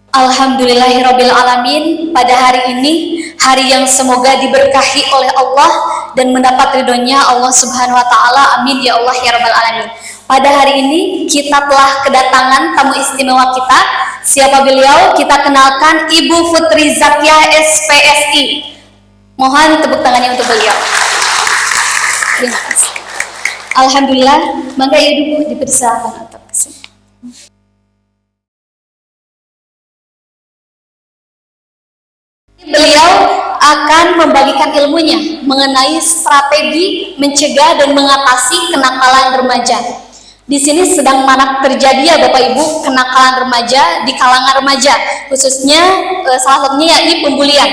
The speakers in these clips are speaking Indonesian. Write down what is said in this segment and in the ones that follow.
Alhamdulillahirabbil alamin. Pada hari ini, hari yang semoga diberkahi oleh Allah dan mendapat ridhonya Allah Subhanahu wa taala. Amin ya Allah ya rabbal alamin. Pada hari ini kita telah kedatangan tamu istimewa kita. Siapa beliau? Kita kenalkan Ibu Putri Zakiah SPSI. Mohon tepuk tangannya untuk beliau. Terima kasih. Alhamdulillah, mangga Ibu dipersilakan untuk kesini. Beliau akan membagikan ilmunya mengenai strategi mencegah dan mengatasi kenakalan remaja. Di sini sedang marak terjadi ya Bapak Ibu, kenakalan remaja di kalangan remaja, khususnya salah satunya yakni pembulian.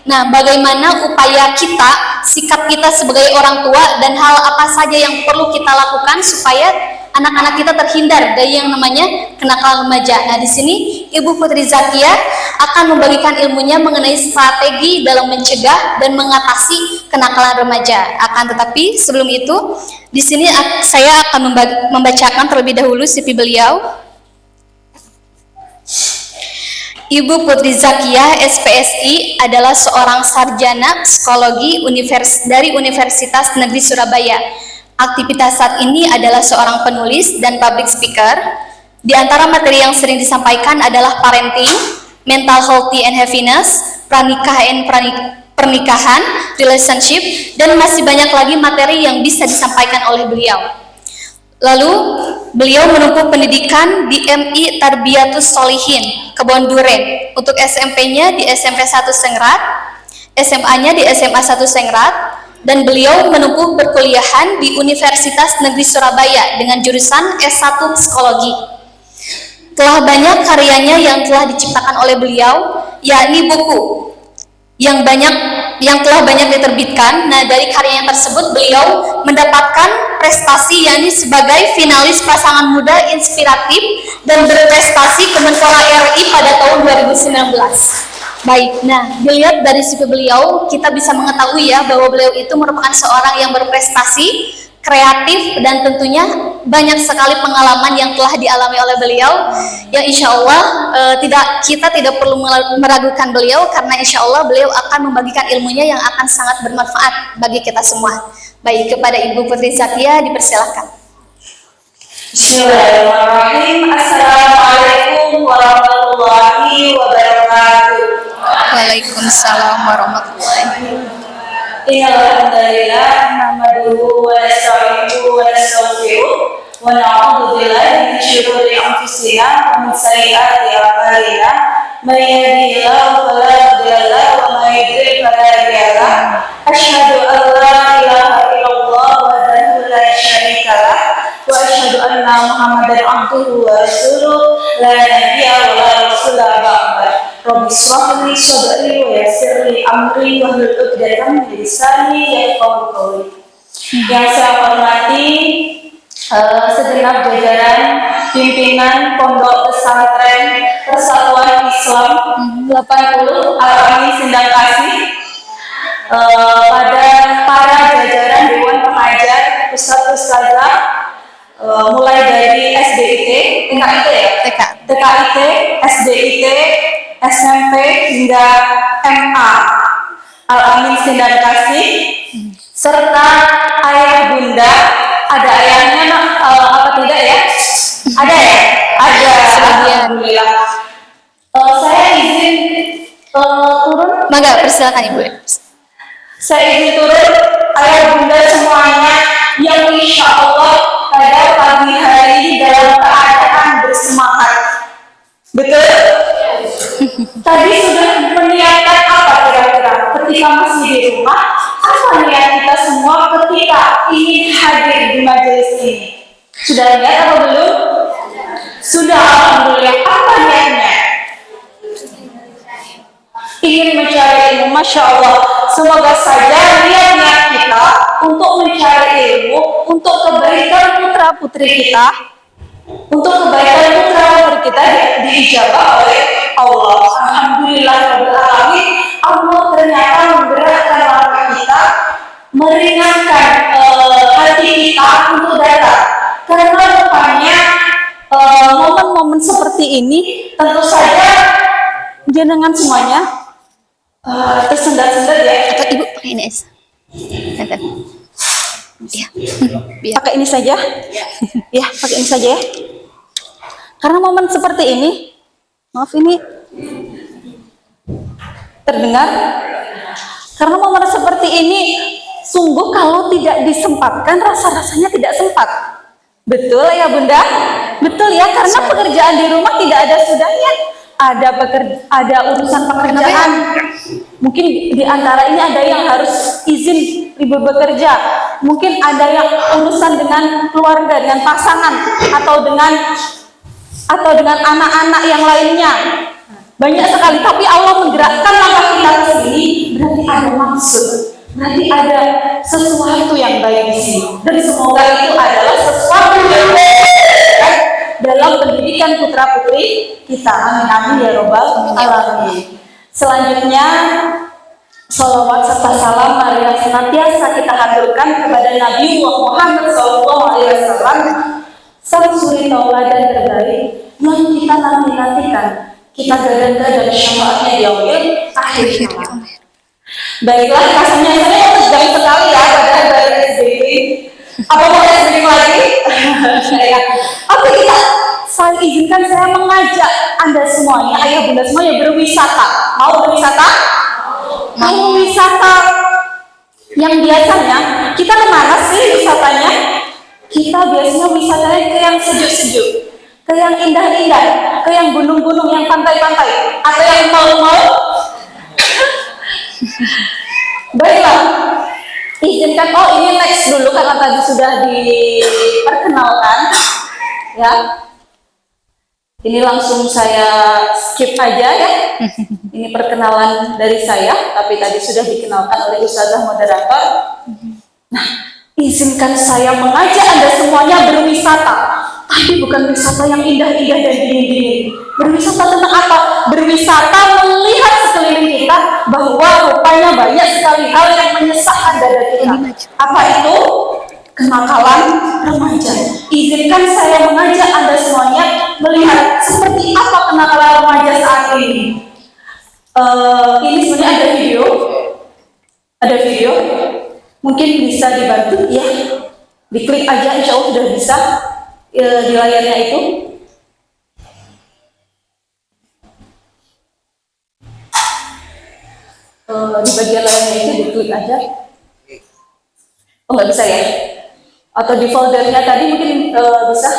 Nah, bagaimana upaya kita, sikap kita sebagai orang tua dan hal apa saja yang perlu kita lakukan supaya anak-anak kita terhindar dari yang namanya kenakalan remaja. Nah, di sini Ibu Putri Zakiah akan membagikan ilmunya mengenai strategi dalam mencegah dan mengatasi kenakalan remaja. Akan tetapi sebelum itu, di sini saya akan membacakan terlebih dahulu CV beliau. Ibu Putri Zakiah SPSI adalah seorang sarjana psikologi dari Universitas Negeri Surabaya. Aktivitas saat ini adalah seorang penulis dan public speaker. Di antara materi yang sering disampaikan adalah parenting, mental healthy and happiness, pernikahan, relationship, dan masih banyak lagi materi yang bisa disampaikan oleh beliau. Lalu, beliau menempuh pendidikan di MI Tarbiyatus Sholihin, Kebon Duren. Untuk SMP-nya di SMP 1 Sengrat, SMA-nya di SMA 1 Sengrat, dan beliau menempuh perkuliahan di Universitas Negeri Surabaya dengan jurusan S1 Psikologi. Telah banyak karyanya yang telah diciptakan oleh beliau, yakni buku yang telah banyak diterbitkan. Nah, dari karya yang tersebut beliau mendapatkan prestasi yakni sebagai finalis pasangan muda inspiratif dan berprestasi Kemenpora RI pada tahun 2019. Baik, nah dilihat dari CV beliau kita bisa mengetahui ya bahwa beliau itu merupakan seorang yang berprestasi, kreatif, dan tentunya banyak sekali pengalaman yang telah dialami oleh beliau yang insya Allah kita tidak perlu meragukan beliau karena insya Allah beliau akan membagikan ilmunya yang akan sangat bermanfaat bagi kita semua. Baik, kepada Ibu Putri Zakiah dipersilakan. Bismillahirrahmanirrahim. Assalamualaikum warahmatullahi wabarakatuh. Waalaikumsalam warahmatullahi wabarakatuh. Alhamdulillah, nahmaduhu wa nasta'inuhu wa nastaghfiruh wa na'udzu billahi min syururi anfusina wa min sayyiati a'malina. May yahdihillahu fala mudilla lahu wa may yudlil fala hadiya lahu. Asyhadu an la ilaha illallah wahdahu la syarika lah wa asyhadu anna Muhammadan abduhu wa rasuluh la nabiyya wa la rasula ba'da. Rabbi shrah li sadri wa yassir li amri wahlul 'uqdatam min lisani yafqahu qawli. Yang saya hormati segenap jajaran pimpinan Pondok Pesantren Persatuan Islam 80 Al-Amin Sindang Kasih, pada para jajaran Dewan Pengajar Ustadz-Ustadzah, mulai dari SDIT, TKIT, SDIT, SMP hingga MA Al-Amin Sindang Kasih, serta ayah bunda. Ada ayahnya apa tidak ya? Ada ya? Ada. Alhamdulillah. Saya izin turun. Mangga, persilakan Ibu. Saya izin turun ayah bunda semuanya yang insya Allah pada pagi hari ini dalam keadaan bersemangat. Betul? Tadi sudah meniatkan apa kira-kira ketika masih di rumah? Apa niat kita semua ketika ingin hadir di majelis ini? Sudah lihat atau belum? Sudah, alhamdulillah. Apa niatnya? Ingin mencari ilmu, masya Allah. Semoga saja niat kita untuk mencari ilmu, untuk kebaikan putra putri kita, untuk kebaikan putra putri kita diijabah oleh Allah. Alhamdulillah rabbil alamin. Allah ternyata menggerakkan langkah kita, meringankan hati kita untuk datang. Karena rupanya momen-momen seperti ini tentu saja jenengan semuanya tersendat-sendat ya. Atau ibu pakai ini aja. Bentar. Ya. Biar. Pakai ini saja. Ya, pakai ini saja ya. Karena momen seperti ini, maaf ini terdengar. Karena momen seperti ini, sungguh kalau tidak disempatkan, rasa-rasanya tidak sempat. Betul ya Bunda? Betul ya, karena pekerjaan di rumah tidak ada sudahnya. Ada urusan pekerjaan. Mungkin di antara ini ada yang harus izin libur bekerja. Mungkin ada yang urusan dengan keluarga, dengan pasangan, atau dengan anak-anak yang lainnya. Banyak sekali, tapi Allah menggerakkan langkah kita ke sini, berarti ada maksud, berarti ada sesuatu yang baik di sini. Dan semoga itu adalah sesuatu yang baik dalam pendidikan putra-putri kita. Amin amin ya robbal alamin. Selanjutnya, salawat serta salam marilah senantiasa kita haturkan kepada Nabi Muhammad SAW, sang suri tauladan terbaik yang kita nanti-nantikan, kita gadang-gadang syafaatnya di yaumil akhir. Baiklah, rasanya saya tegang sekali ya padahal baru SBB. Apa mau SBB lagi? Oke, saya izinkan saya mengajak Anda semuanya, ayah bunda semuanya berwisata. Mau berwisata? Mau wisata yang biasanya kita kemana sih wisatanya? Kita biasanya wisatanya ke yang sejuk-sejuk, ke yang indah-indah, ke yang gunung-gunung, yang pantai-pantai, atau yang mau-mau. Baiklah, izinkan, ini next dulu karena tadi sudah diperkenalkan ya. Ini langsung saya skip aja ya. Ini perkenalan dari saya, tapi tadi sudah dikenalkan oleh Ustazah moderator. Nah, izinkan saya mengajak Anda semuanya berwisata, tapi bukan wisata yang indah-indah dan dingin-dingin. Berwisata tentang apa? Berwisata melihat sekeliling kita bahwa rupanya banyak sekali hal yang menyesakkan dada kita. Apa itu? Kenakalan remaja. Izinkan saya mengajak Anda semuanya melihat seperti apa kenakalan remaja saat ini. Ini sebenarnya ada video, mungkin bisa dibantu ya, diklik aja, insya Allah sudah bisa di layarnya itu. Di bagian layarnya itu diklik aja. Oh nggak bisa ya? Atau di foldernya tadi mungkin bisa.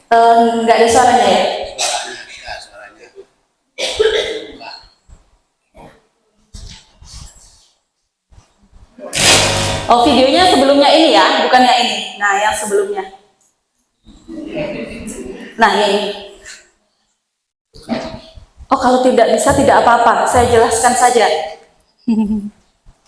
Nggak ada suaranya ya? Oh, videonya sebelumnya ini ya, bukan yang ini. Nah, yang sebelumnya. Nah, yang ini. Oh, kalau tidak bisa tidak apa-apa, saya jelaskan saja.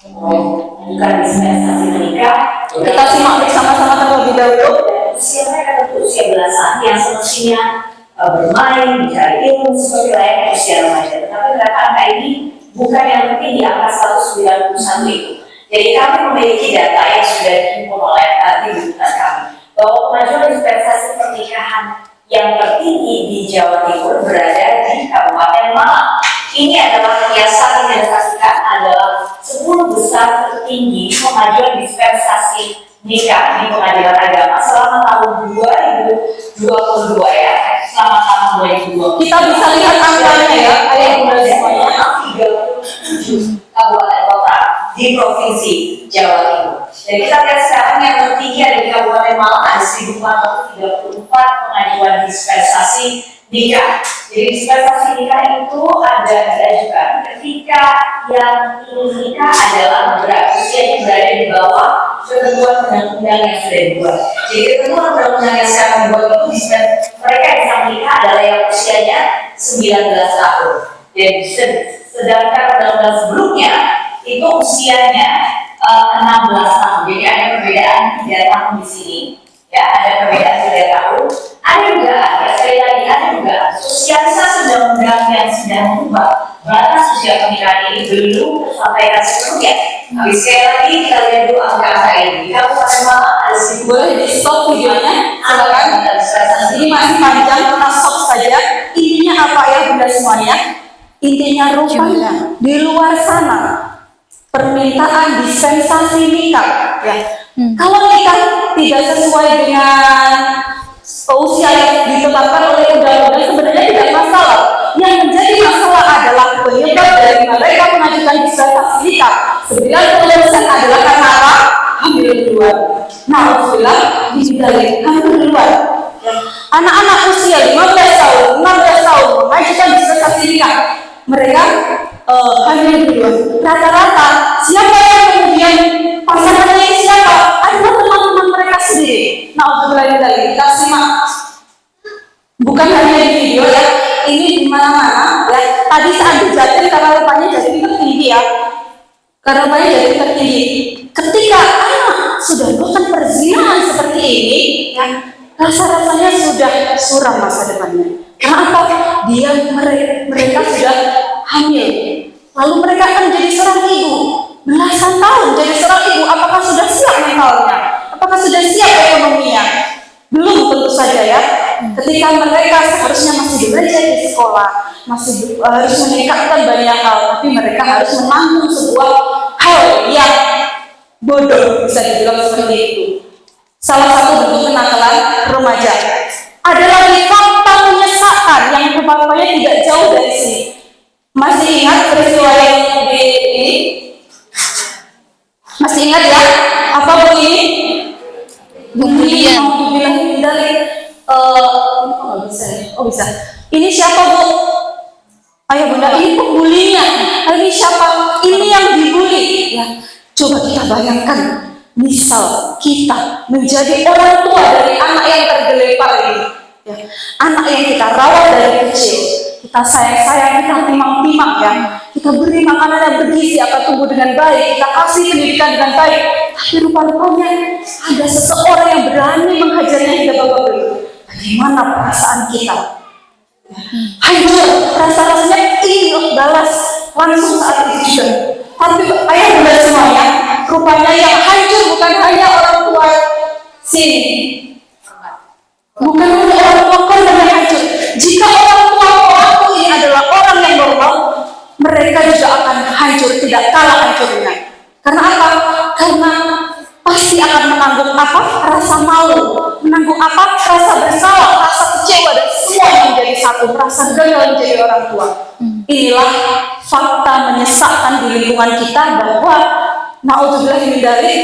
Bukan dispensasi menikah. Kita simak bersama-sama terlebih dahulu. Usia mereka tentu usia belasan yang semestinya bermain, mencari ilmu seperti layaknya usia remaja. Tetapi mereka angka ini bukan yang penting di angka 191 itu. Jadi kami memiliki data yang sudah dihimpun oleh tim kami bahwa kemajuan dispensasi pernikahan yang tertinggi di Jawa Timur berada di Kabupaten Malang. Ini adalah kiasan yang diindikasikan adalah 10 besar tertinggi kemajuan dispensasi nikah di pengadilan agama selama tahun 2022 ya. Selama tahun 2022. Kita bisa lihat angkanya ya, ayah bunda semuanya. 37 kabupaten kota di Provinsi Jawa Timur. Jadi kita lihat sekarang yang tertinggi ada di Kabupaten Malang ada 1.434 pengajuan dispensasi nikah. Jadi dispensasi nikah itu ada diajukan ketika yang ingin nikah adalah usianya berada di bawah ketentuan undang-undang yang sudah dibuat. Jadi ketentuan undang-undang yang sekarang dibuat itu mereka yang bisa menikah adalah yang usianya 19 tahun. Dan sedangkan undang-undang sebelumnya itu usianya 16 tahun. Jadi ada perbedaan 3 tahun di sini. Ya, ada perbedaan 3 tahun. Ada juga, ya sekali lagi ada juga sosialisasi undang-undang yang sudah mengubah batas usia pernikahan ini belum tersampaikan sepenuhnya. Tapi sekali lagi kita lihat dulu angka-angka ini. Kabupaten Malang ada 1.000. Boleh di stop videonya, silakan. Ini masih panjang, kita stop saja. Intinya apa ya bunda semuanya? Intinya rupanya di luar sana permintaan dispensasi nikah ya. Kalau nikah tidak sesuai dengan usia yang ditetapkan oleh undang-undang sebenarnya tidak masalah. Yang menjadi masalah adalah penyebab dari mereka mengajukan dispensasi nikah. 90% adalah karena apa? Hamil duluan. Nah, alhamdulillah dibalik hamil duluan. Ya. Anak-anak usia 15 tahun, 16 tahun mengajukan dispensasi nikah. Mereka hamil duluan. Rata-rata siapa yang kemudian pasangannya siapa? Adalah teman-teman mereka sendiri. Nah, alhamdulillah kita simak. Bukan hanya di video ya, ini di mana-mana ya. Tadi saat di Jatim karena rupanya Jatim tertinggi ya. Karena rupanya Jatim tertinggi. Ketika anak sudah melakukan perzinahan seperti ini, ya, rasa-rasanya sudah suram masa depannya. Kenapa? Mereka sudah hamil. Lalu mereka akan menjadi seorang ibu. Belasan tahun jadi seorang ibu. Apakah sudah siap mentalnya? Apakah sudah siap ekonominya? Belum tentu saja ya. Ketika mereka seharusnya masih belajar di sekolah, masih harus meningkatkan banyak hal, tapi mereka harus menanggung sebuah hal yang bodoh, bisa dibilang seperti itu. Salah satu bentuk kenakalan remaja. Ada lagi fakta menyesakkan yang rupanya tidak jauh dari sini. Masih ingat peristiwa yang di ini? Masih ingat ya? Apa Bu ini? Pembulian. Mau dibilang dari bisa. Ini siapa Bu? Ayo Bunda, ini pembulian. Ini siapa? Ini yang dibully. Ya, coba kita bayangkan, misal kita menjadi orang tua dari anak yang tergelepar ini, ya, anak yang kita rawat dari kecil, kita sayang-sayang, kita timang-timang ya, kita beri makanan yang bergizi akan tumbuh dengan baik, kita kasih pendidikan dengan baik. Tapi rupa-rupanya ada seseorang yang berani menghajarnya hingga babak belur. Bagaimana perasaan kita? Hancur, rasa-rasanya ingin balas langsung saat itu juga. Tapi ayah bunda semuanya, rupanya yang hancur bukan hanya orang tua sini, bukan hanya orang tua korban yang hancur. Jika orang tua pelaku ini adalah orang yang normal, mereka juga akan hancur, tidak kalah hancurnya. Karena apa? Karena pasti akan menanggung apa? Rasa malu, menanggung apa? Rasa bersalah, rasa kecewa, dan semua yang menjadi satu, rasa gagal menjadi orang tua. Inilah fakta menyesakkan di lingkungan kita bahwa naudzubillah min dzalik,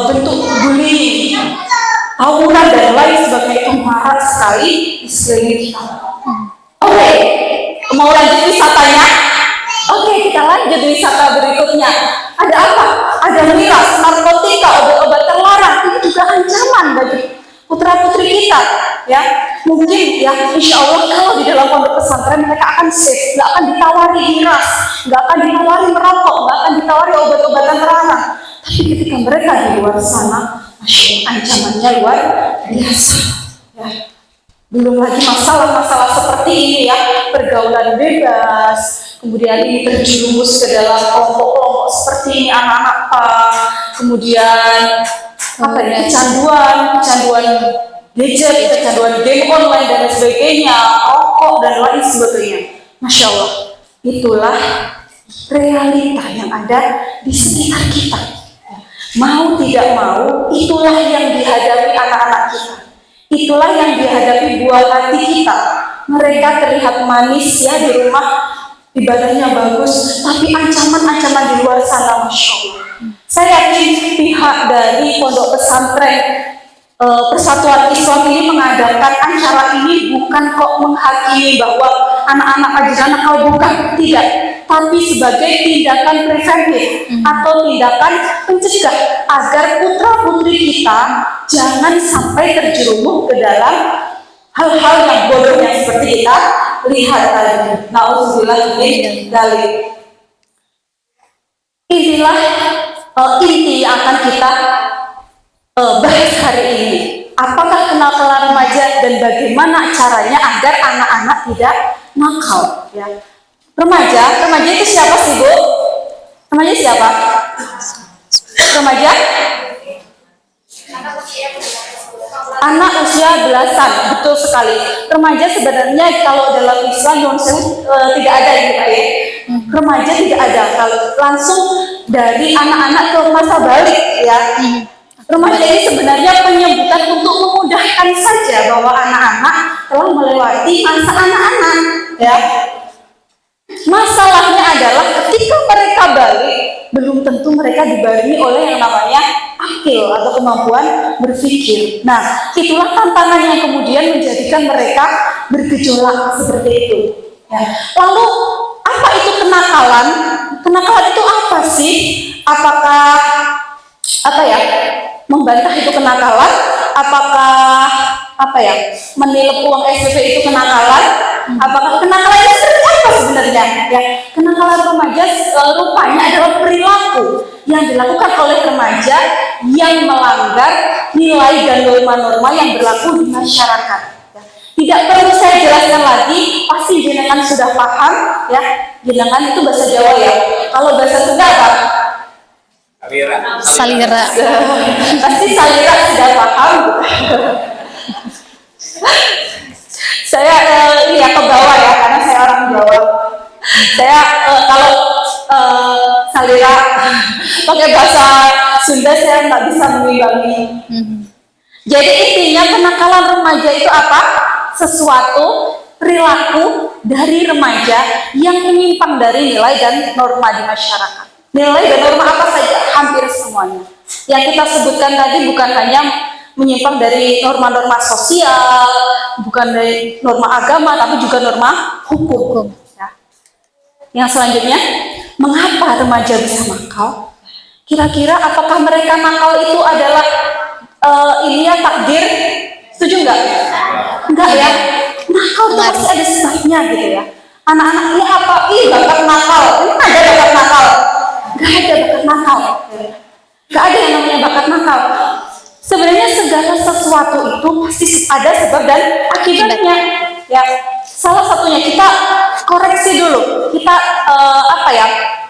bentuk bullying, tawuran dan lain sebagainya marak sekali di sekeliling kita. Oke, mau lanjut wisatanya? Oke, kita lanjut wisata berikutnya. Ada apa? Ada miras, narkotika, obat-obat terlarang. Ini juga ancaman bagi putra-putri kita, ya. Mungkin ya, insya Allah kalau di dalam pondok pesantren mereka akan safe, nggak akan ditawari miras, nggak akan ditawari merokok, nggak akan ditawari obat-obatan terlarang. Tapi ketika mereka di luar sana, ancamannya luar biasa. Ya. Belum lagi masalah-masalah seperti ini ya, pergaulan bebas, kemudian ini terjerumus ke dalam kelompok-kelompok seperti ini, anak-anak kemudian apa ya, kecanduan gadget, kecanduan game online dan sebagainya, rokok dan lain sebagainya. Masya Allah, itulah realita yang ada di sekitar kita. Mau tidak mau, itulah yang dihadapi anak-anak kita. Itulah yang dihadapi buah hati kita. Mereka terlihat manis ya di rumah, ibadahnya bagus, tapi ancaman-ancaman di luar sana, Masya Allah. Saya yakin pihak dari pondok pesantren Persatuan Islam ini mengadakan acara ini bukan kok menghakimi bahwa anak-anak ajaran nakal, bukan, tidak, tapi sebagai tindakan preventif atau tindakan pencegah agar putra-putri kita jangan sampai terjerumus ke dalam hal-hal yang bodoh yang seperti kita lihat tadi. Nauzubillah min dzalik. Inilah inti yang akan kita bahas hari ini. Apakah kenakalan remaja dan bagaimana caranya agar anak-anak tidak nakal? Ya. Remaja itu siapa sih Bu? Remaja siapa? Remaja? Anak usia belasan, betul sekali. Remaja sebenarnya kalau dalam Islam tidak ada ini Pak ya. Remaja tidak ada, kalau langsung dari anak-anak ke masa balik ya. Remaja ini sebenarnya penyebutan untuk memudahkan saja bahwa anak-anak telah melewati masa anak-anak ya. Masalahnya adalah ketika mereka balik, belum tentu mereka dibarengi oleh yang namanya akil atau kemampuan berpikir. Nah, itulah tantangan yang kemudian menjadikan mereka bergejolak seperti itu. Ya. Lalu, apa itu kenakalan? Kenakalan itu apa sih? Apakah membantah itu kenakalan? Apakah menilep uang SPP itu kenakalan? Apakah kenakalan itu seperti apa sebenarnya? Ya, kenakalan remaja rupanya adalah perilaku yang dilakukan oleh remaja yang melanggar nilai dan norma-norma yang berlaku di masyarakat. Ya. Tidak perlu saya jelaskan lagi, pasti jenengan sudah paham. Ya, jenengan itu bahasa Jawa ya. Kalau bahasa Sunda apa? Salira. Pasti salira sudah paham. Saya ini ya ke bawah ya, karena saya orang Jawa. Saya kalau salira pakai bahasa Sunda saya nggak bisa mengimbangi. Jadi intinya kenakalan remaja itu apa? Sesuatu perilaku dari remaja yang menyimpang dari nilai dan norma di masyarakat. Nilai dan norma apa saja? Hampir semuanya. Yang kita sebutkan tadi bukan hanya menyimpang dari norma-norma sosial, bukan dari norma agama, tapi juga norma hukum. Ya. Yang selanjutnya, mengapa remaja bisa nakal? Kira-kira apakah mereka nakal itu adalah takdir? Setuju nggak? Enggak ya. Nakal itu pasti ada sebabnya gitu ya. Anak-anak ini apa? Bakat nakal. Ini ada bakat nakal? Nggak ada bakat nakal. Nggak ada yang namanya bakat nakal. Sebenarnya segala sesuatu itu pasti ada sebab dan akibatnya. Ya, salah satunya kita koreksi dulu. Kita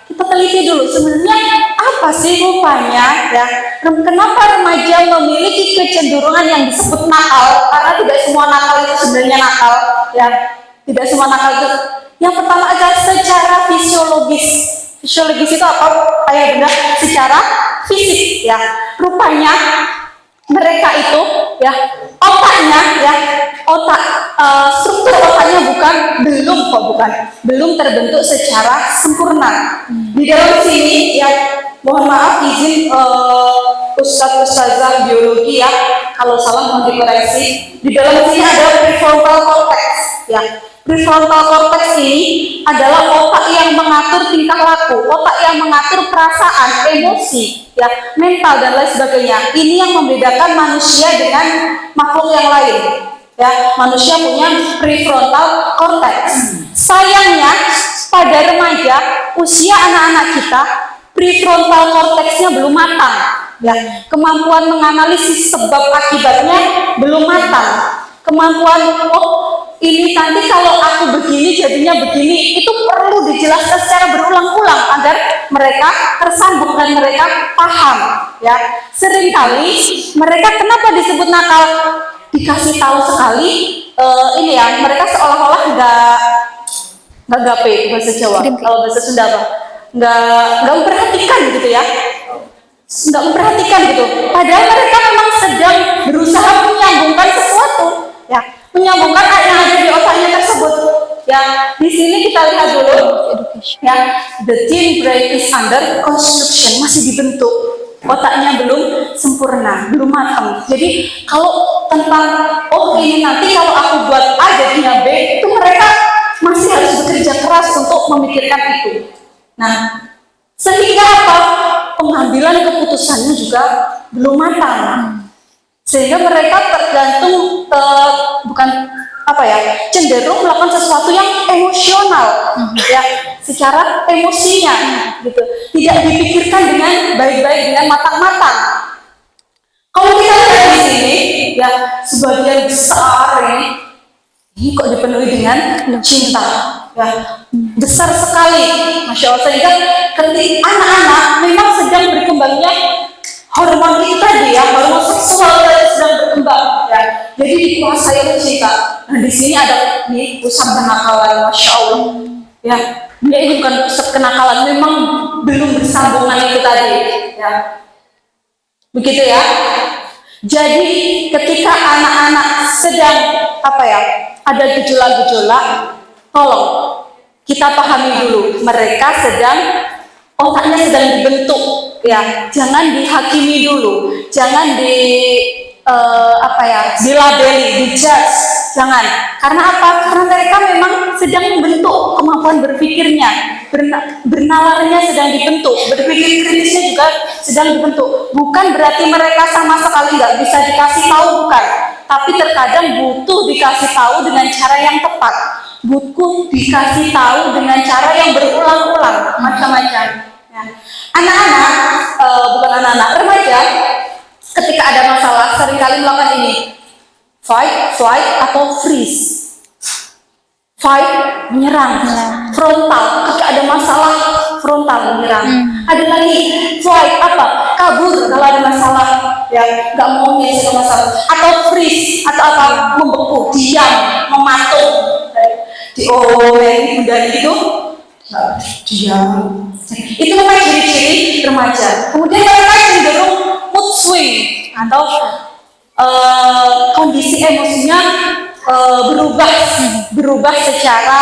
kita teliti dulu. Sebenarnya apa sih rupanya? Ya, kenapa remaja memiliki kecenderungan yang disebut nakal? Karena tidak semua nakal itu sebenarnya nakal. Ya, tidak semua nakal itu. Yang pertama adalah secara fisiologis. Fisiologis itu apa? Ayah bunda, secara fisik. Ya, rupanya mereka itu ya otaknya ya struktur otaknya belum terbentuk secara sempurna. Di dalam sini ya mohon maaf izin ustazah biologi ya kalau salah mohon dikoreksi. Di dalam sini ada prefrontal cortex ya. Prefrontal cortex ini adalah otak yang mengatur tingkah laku, otak yang mengatur perasaan, emosi, ya, mental dan lain sebagainya. Ini yang membedakan manusia dengan makhluk yang lain. Ya, manusia punya prefrontal cortex. Sayangnya pada remaja, usia anak-anak kita, prefrontal cortexnya belum matang. Ya, kemampuan menganalisis sebab akibatnya belum matang. Kemampuan ini nanti kalau aku begini jadinya begini, itu perlu dijelaskan secara berulang-ulang agar mereka tersambung dan mereka paham. Ya, seringkali mereka kenapa disebut nakal? Dikasih tahu sekali, mereka seolah-olah nggak gape bahasa Jawa. Kalau bahasa Sunda apa? Nggak memperhatikan gitu ya. Nggak memperhatikan gitu. Padahal mereka memang sedang berusaha menyambungkan sesuatu. Ya, menyambungkan yang ada di otaknya tersebut. Ya, di sini kita lihat dulu. Ya, the teen brain is under construction, masih dibentuk. Otaknya belum sempurna, belum matang. Jadi kalau tentang ini nanti kalau aku buat A jadinya B, itu mereka masih harus bekerja keras untuk memikirkan itu. Nah, sehingga apa? Pengambilan keputusannya juga belum matang. Sehingga mereka tergantung cenderung melakukan sesuatu yang emosional ya, secara emosinya gitu, tidak dipikirkan dengan baik-baik, dengan matang-matang. Kalau kita lihat di sini ya, sebagian besar ini kok dipenuhi dengan cinta ya, besar sekali, masya Allah. Sehingga ketika anak-anak memang sedang Jadi dikuasai oleh cinta. Nah, di sini ada nih pusat kenakalan, masya Allah. Ya, ini bukan pusat kenakalan, memang belum bersambungan itu tadi. Ya, begitu ya. Jadi ketika anak-anak sedang ada gejolak-gejolak, tolong kita pahami dulu, mereka otaknya sedang dibentuk, ya. Jangan dihakimi dulu, jangan dilabeli, dijudge, jangan. Karena apa? Karena mereka memang sedang membentuk kemampuan berpikirnya, bernalarnya sedang dibentuk, berpikir kritisnya juga sedang dibentuk. Bukan berarti mereka sama sekali nggak bisa dikasih tahu, bukan. Tapi terkadang butuh dikasih tahu dengan cara yang tepat, butuh dikasih tahu dengan cara yang berulang-ulang, macam-macam. Ya. Anak-anak, bukan anak-anak, remaja, ketika ada masalah seringkali melakukan ini, fight, flight, atau freeze. Fight, menyerang. Frontal, ketika ada masalah, frontal, menyerang. Ada lagi, flight, kabur kalau ada masalah, ya, nggak mau menyelesaikan masalah. Atau freeze, atau membeku, diam, mematung. Diomongin dari itu, diam. Itu memang ciri-ciri remaja. Kemudian mereka cenderung mood swing atau kondisi emosinya berubah secara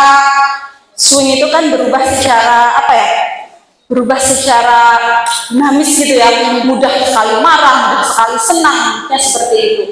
swing, itu kan berubah secara berubah secara dinamis gitu ya, mudah sekali marah, mudah sekali senang, ya seperti itu.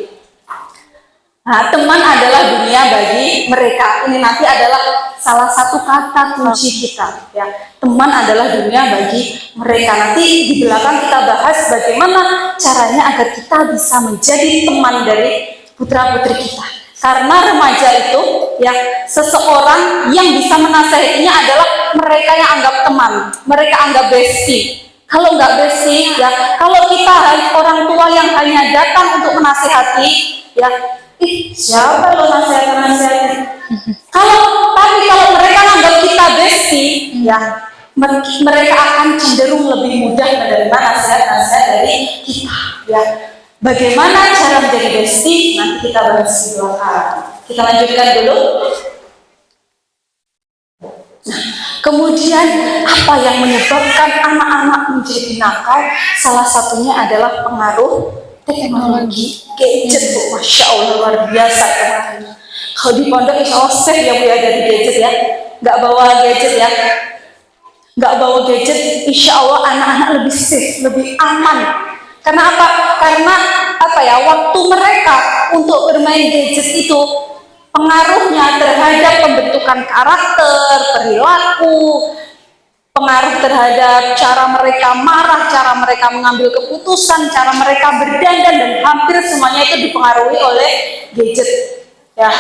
Nah, teman adalah dunia bagi mereka. Ini nanti adalah salah satu kata kunci kita, ya. Teman adalah dunia bagi mereka. Nanti di belakang kita bahas bagaimana caranya agar kita bisa menjadi teman dari putra-putri kita. Karena remaja itu, ya, seseorang yang bisa menasehatinya adalah mereka yang anggap teman, mereka anggap bestie. Kalau nggak bestie, ya, kalau kita orang tua yang hanya datang untuk menasehati, ya, siapa lo nasihat-nasihatnya? Tapi kalau mereka anggap kita bestie, ya, mereka akan cenderung lebih mudah menerima nasihat-nasihat dari kita, ya. Bagaimana cara menjadi bestie? Nanti kita bahas di belakang. Kita lanjutkan dulu. Kemudian apa yang menyebabkan anak-anak menjadi nakal? Salah satunya adalah pengaruh teknologi, gadget, Bu. Masya Allah, luar biasa teman-teman. Kalau di pondok insya Allah safe ya Bu ya dari gadget ya, nggak bawa gadget ya, nggak bawa gadget, insya Allah anak-anak lebih safe, lebih aman. Karena apa? Karena waktu mereka untuk bermain gadget itu pengaruhnya terhadap pembentukan karakter, perilaku, pengaruh terhadap cara mereka marah, cara mereka mengambil keputusan, cara mereka berdandan, dan hampir semuanya itu dipengaruhi oleh gadget, ya.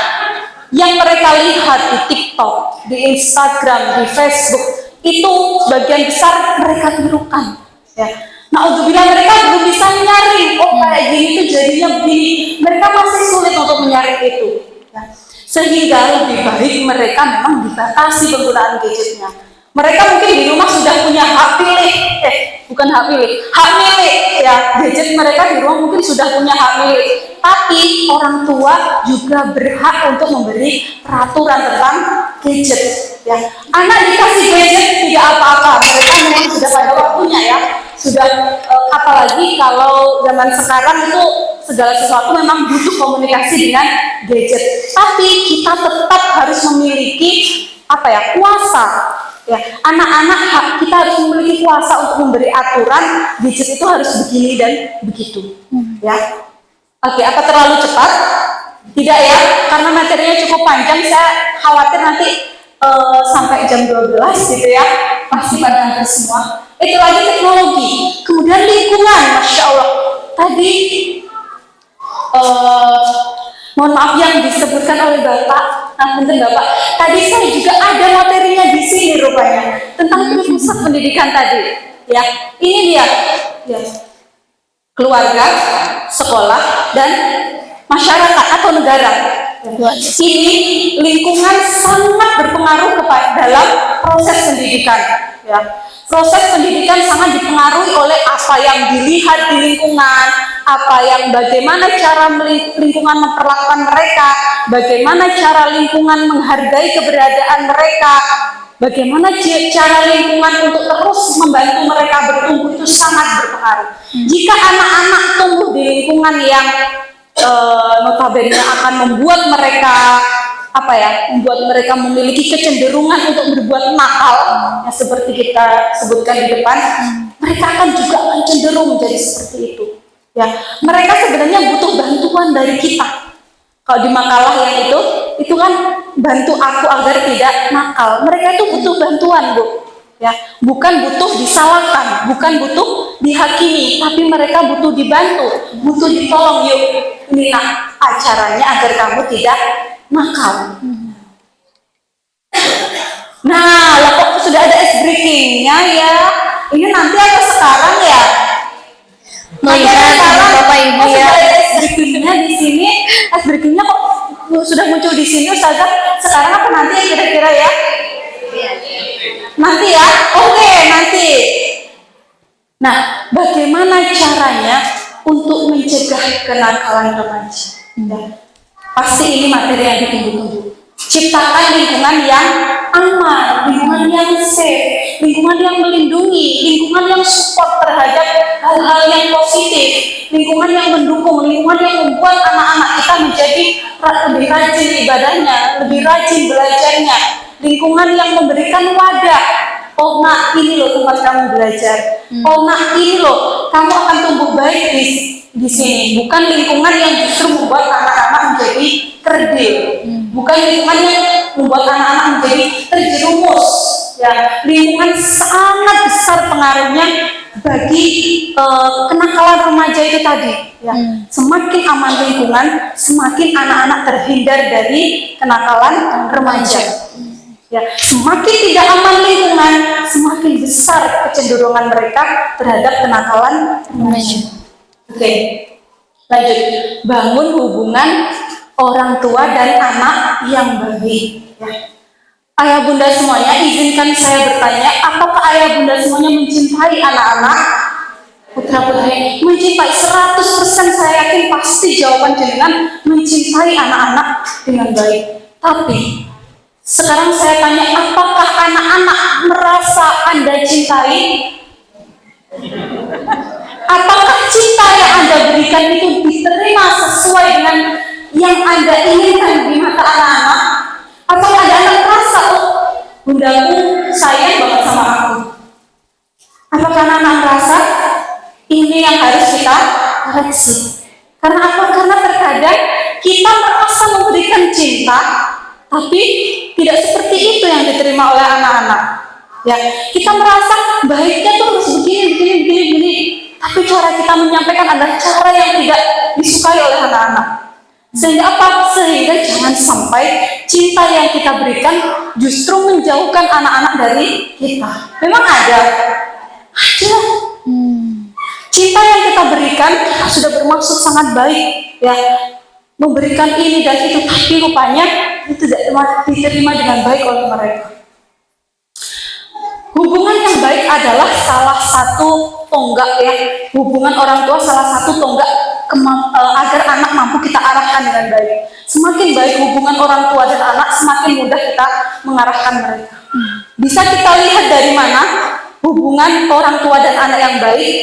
Yang mereka lihat di TikTok, di Instagram, di Facebook, itu sebagian besar mereka tirukan, ya. Naudzubillah, mereka belum bisa menyaring, kayak gini tuh jadinya begini. Mereka masih sulit untuk menyaring itu, ya. Sehingga lebih baik mereka memang dibatasi penggunaan gadgetnya. Mereka mungkin di rumah sudah punya hak pilih, hak milik, ya. Gadget mereka di rumah mungkin sudah punya hak milik. Tapi orang tua juga berhak untuk memberi peraturan tentang gadget, ya. Anak dikasih gadget tidak apa-apa, mereka memang sudah pada waktunya, ya. Sudah, apalagi kalau zaman sekarang itu segala sesuatu memang butuh komunikasi dengan gadget. Tapi kita tetap harus memiliki kuasa, ya. Anak-anak kita harus memiliki kuasa untuk memberi aturan gadget itu harus begini dan begitu, ya. Oke, apa terlalu cepat? Tidak ya, karena materinya cukup panjang, saya khawatir nanti sampai jam 12 gitu ya, pasti pada hampir semua. Itu lagi teknologi, kemudian lingkungan, Masya Allah. Tadi, mohon maaf yang disebutkan oleh Bapak, Bapak. Tadi saya juga ada materinya di sini rupanya tentang pusat pendidikan tadi. Ya, ini dia, ya. Keluarga, sekolah, dan masyarakat atau negara. Ini lingkungan sangat berpengaruh dalam proses pendidikan, ya. Proses pendidikan sangat dipengaruhi oleh apa yang dilihat di lingkungan, bagaimana cara lingkungan memperlakukan mereka, bagaimana cara lingkungan menghargai keberadaan mereka, bagaimana cara lingkungan untuk terus membantu mereka bertumbuh itu sangat berpengaruh. Jika anak-anak tumbuh di lingkungan yang notabene akan membuat mereka memiliki kecenderungan untuk berbuat nakal, yang seperti kita sebutkan di depan, mereka akan juga cenderung menjadi seperti itu. Ya, mereka sebenarnya butuh bantuan dari kita. Kalau di makalah yang itu kan bantu aku agar tidak nakal. Mereka itu butuh bantuan, Bu. Ya, bukan butuh disalahkan, bukan butuh dihakimi, tapi mereka butuh dibantu, butuh ditolong. Yuk, ini acaranya agar kamu tidak nakal. Nah, lah kok sudah ada ice breakingnya ya? Ini nanti atau sekarang ya? Melihat Bapak Ibu ya. Sudah ada ice breakingnya di sini. Ice breakingnya kok sudah muncul di sini, Ustazah? Sekarang apa nanti ya kira-kira ya? Nanti ya? Oke, nanti. Nah, bagaimana caranya untuk mencegah kenakalan remaja? Pasti ini materi yang ditunggu-tunggu. Ciptakan lingkungan yang aman, lingkungan yang safe, lingkungan yang melindungi, lingkungan yang support terhadap hal-hal yang positif, lingkungan yang mendukung, lingkungan yang membuat anak-anak kita menjadi lebih rajin ibadahnya, lebih rajin belajarnya, lingkungan yang memberikan wadah. Oh nak, ini loh tempat kamu belajar. Oh nak, ini loh kamu akan tumbuh baik di sini. Bukan lingkungan yang justru membuat anak-anak menjadi kerdil. Bukan lingkungan yang membuat anak-anak menjadi terjerumus. Ya, lingkungan sangat besar pengaruhnya bagi kenakalan remaja itu tadi. Ya, semakin aman lingkungan, semakin anak-anak terhindar dari kenakalan remaja. Ya, semakin tidak aman lingkungan, semakin besar kecenderungan mereka terhadap kenakalan remaja. Oke, lanjut. Bangun hubungan orang tua dan anak yang baik. Ya. Ayah bunda semuanya, izinkan saya bertanya, apakah ayah bunda semuanya mencintai anak-anak? Putra putri mencintai 100%, saya yakin pasti jawaban jenengan mencintai anak-anak dengan baik. Tapi sekarang saya tanya, apakah anak-anak merasa Anda cintai? Apakah cinta yang Anda berikan itu diterima sesuai dengan yang Anda inginkan di mata anak-anak? Apakah Anda merasa, oh, bundaku sayang banget sama aku? Apakah anak-anak merasa ini yang harus kita koreksi? Karena apa? Karena terkadang kita merasa memberikan cinta, tapi tidak seperti itu yang diterima oleh anak-anak. Ya, kita merasa baiknya tuh harus begini. Tapi cara kita menyampaikan adalah cara yang tidak disukai oleh anak-anak. Sehingga apa? Sehingga jangan sampai cinta yang kita berikan justru menjauhkan anak-anak dari kita. Memang ada. Cinta yang kita berikan sudah bermaksud sangat baik, ya, memberikan ini dan itu, tapi rupanya itu tidak diterima dengan baik oleh mereka. Hubungan yang baik adalah salah satu tonggak, ya, hubungan orang tua salah satu tonggak agar anak mampu kita arahkan dengan baik. Semakin baik hubungan orang tua dan anak, semakin mudah kita mengarahkan mereka. Bisa kita lihat dari mana hubungan orang tua dan anak yang baik?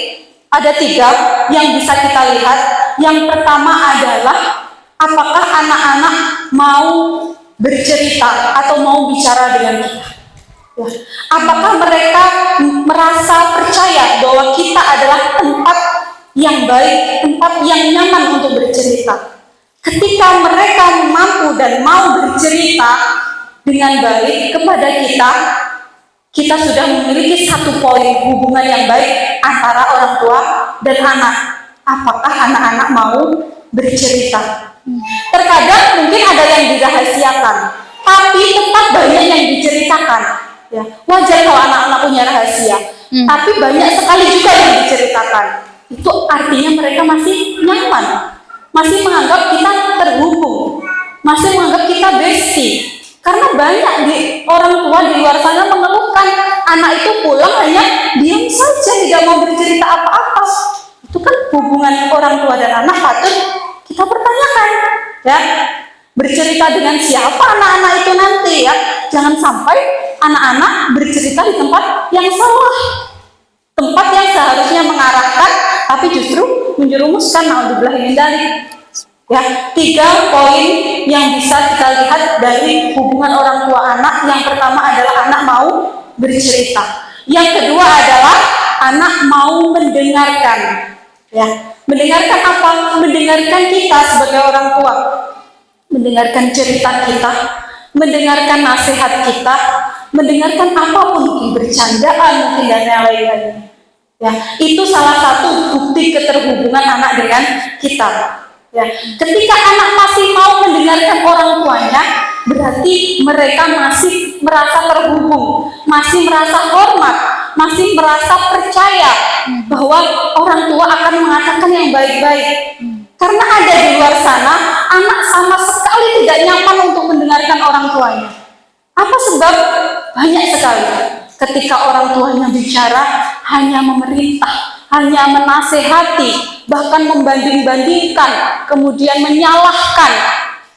Ada 3 yang bisa kita lihat. Yang pertama adalah apakah anak-anak mau bercerita atau mau bicara dengan kita? Ya. Apakah mereka merasa percaya bahwa kita adalah tempat yang baik, tempat yang nyaman untuk bercerita? Ketika mereka mampu dan mau bercerita dengan baik kepada kita sudah memiliki satu poin hubungan yang baik antara orang tua dan anak. Apakah anak-anak mau bercerita? Terkadang mungkin ada yang dirahasiakan, tapi tetap banyak yang diceritakan. Ya, wajar kalau anak-anak punya rahasia, tapi banyak sekali juga yang diceritakan. Itu artinya mereka masih nyaman, masih menganggap kita terhubung, masih menganggap kita bestie. Karena banyak orang tua di luar sana mengeluhkan anak itu pulang hanya diam saja, tidak mau bercerita apa-apa. Itu Itu kan hubungan orang tua dan anak patut kita pertanyakan, ya. Bercerita dengan siapa anak-anak itu nanti, ya. Jangan sampai anak-anak bercerita di tempat yang salah, tempat yang seharusnya mengarahkan tapi justru menjerumuskan. Naudzubillah min dzalik. Ya, 3 poin yang bisa kita lihat dari hubungan orang tua anak. Yang pertama adalah anak mau bercerita. Yang kedua adalah anak mau mendengarkan. Ya, mendengarkan apa? Mendengarkan kita sebagai orang tua. Mendengarkan cerita kita, mendengarkan nasihat kita, mendengarkan apapun, mungkin bercandaan, mungkin dan yang lain-lain. Ya, itu salah satu bukti keterhubungan anak dengan kita. Ya, ketika anak masih mau mendengarkan orang tuanya, berarti mereka masih merasa terhubung, masih merasa hormat, masih merasa percaya bahwa orang tua akan mengatakan yang baik-baik. Karena ada di luar sana, anak sama sekali tidak nyaman untuk mendengarkan orang tuanya. Apa sebab? Banyak sekali. Ketika orang tuanya bicara, hanya memerintah, hanya menasehati, bahkan membanding-bandingkan, kemudian menyalahkan.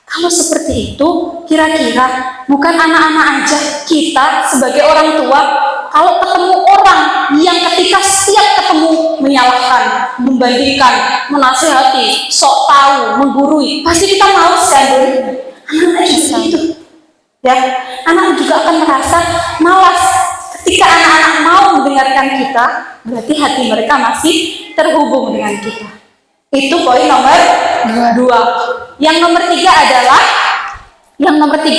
Kalau seperti itu, kira-kira bukan anak-anak aja, kita sebagai orang tua, kalau ketemu orang yang ketika setiap ketemu menyalahkan, membandingkan, menasehati, sok tahu, menggurui, pasti kita males kan? Anak-anak juga gitu. Ya, anak juga akan merasa malas. Ketika anak-anak mau mendengarkan kita, berarti hati mereka masih terhubung dengan kita. Itu poin nomor 2. Yang nomor 3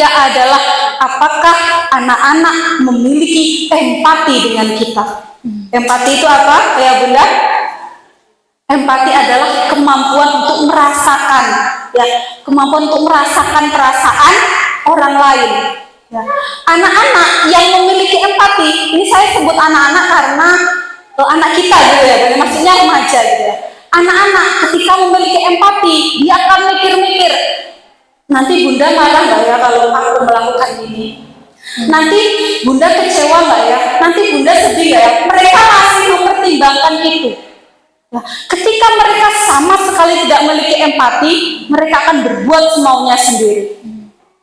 adalah apakah anak-anak memiliki empati dengan kita. Empati itu apa, ya Bunda? Empati adalah kemampuan untuk merasakan, ya, kemampuan untuk merasakan perasaan orang lain. Ya. Anak-anak yang memiliki empati, ini saya sebut anak-anak karena anak kita gitu ya, maksudnya remaja gitu ya. Anak-anak ketika memiliki empati, dia akan mikir-mikir, nanti Bunda marah nggak ya kalau aku melakukan ini? Nanti Bunda kecewa nggak ya? Nanti Bunda sedih nggak ya? Mereka masih mempertimbangkan itu. Ya, ketika mereka sama sekali tidak memiliki empati, mereka akan berbuat semaunya sendiri.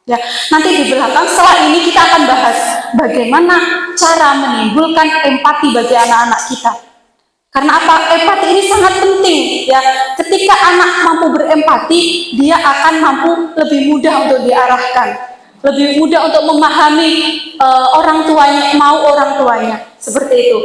Ya, nanti di belakang setelah ini kita akan bahas bagaimana cara menimbulkan empati bagi anak-anak kita. Karena apa? Empati ini sangat penting. Ya, ketika anak mampu berempati, dia akan mampu lebih mudah untuk diarahkan, lebih mudah untuk memahami orang tuanya, mau orang tuanya, seperti itu.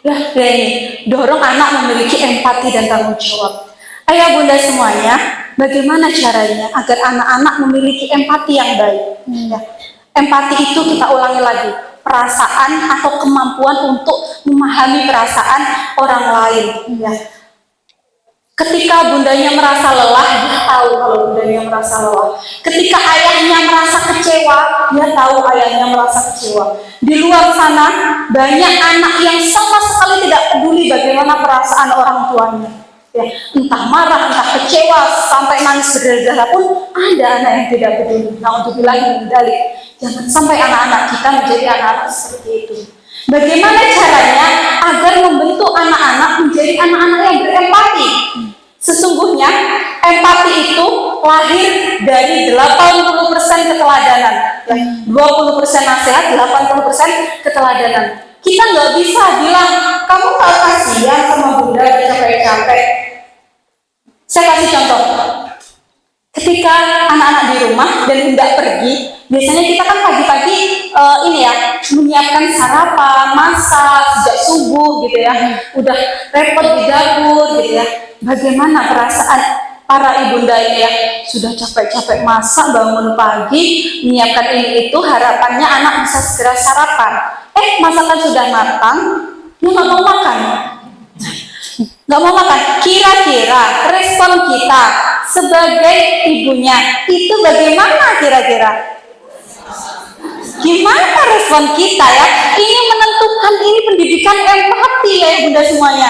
Ya, ini dorong anak memiliki empati dan tanggung jawab. Ayah bunda semuanya, bagaimana caranya agar anak-anak memiliki empati yang baik? Ya. Empati itu kita ulangi lagi, perasaan atau kemampuan untuk memahami perasaan orang lain. Ya. Ketika bundanya merasa lelah, dia tahu kalau bundanya merasa lelah. Ketika ayahnya merasa kecewa, dia tahu ayahnya merasa kecewa. Di luar sana, banyak anak yang sama sekali tidak peduli bagaimana perasaan orang tuanya. Ya, entah marah, entah kecewa, sampai nangis berdarah pun ada anak yang tidak peduli. Nah, untuk bilang dari jangan sampai anak-anak kita menjadi anak-anak seperti itu. Bagaimana caranya agar membentuk anak-anak menjadi anak-anak yang berempati? Sesungguhnya empati itu lahir dari 80% keteladanan, 20% nasihat, 80% keteladanan. Kita nggak bisa bilang kamu nggak kasihan sama bunda capek-capek. Saya kasih contoh. Ketika anak-anak di rumah dan hendak pergi, biasanya kita kan pagi-pagi menyiapkan sarapan, masak sejak subuh gitu ya, udah repot di dapur gitu ya. Bagaimana perasaan para ibunda ini ya, sudah capek-capek masak, bangun pagi, menyiapkan ini itu, harapannya anak bisa segera sarapan. Masakan sudah matang, dia nggak mau makan. Nggak mau makan. Kira-kira respon kita sebagai ibunya itu bagaimana kira-kira? Gimana respon kita ya? Ini menentukan, ini pendidikan empati ya bunda semuanya.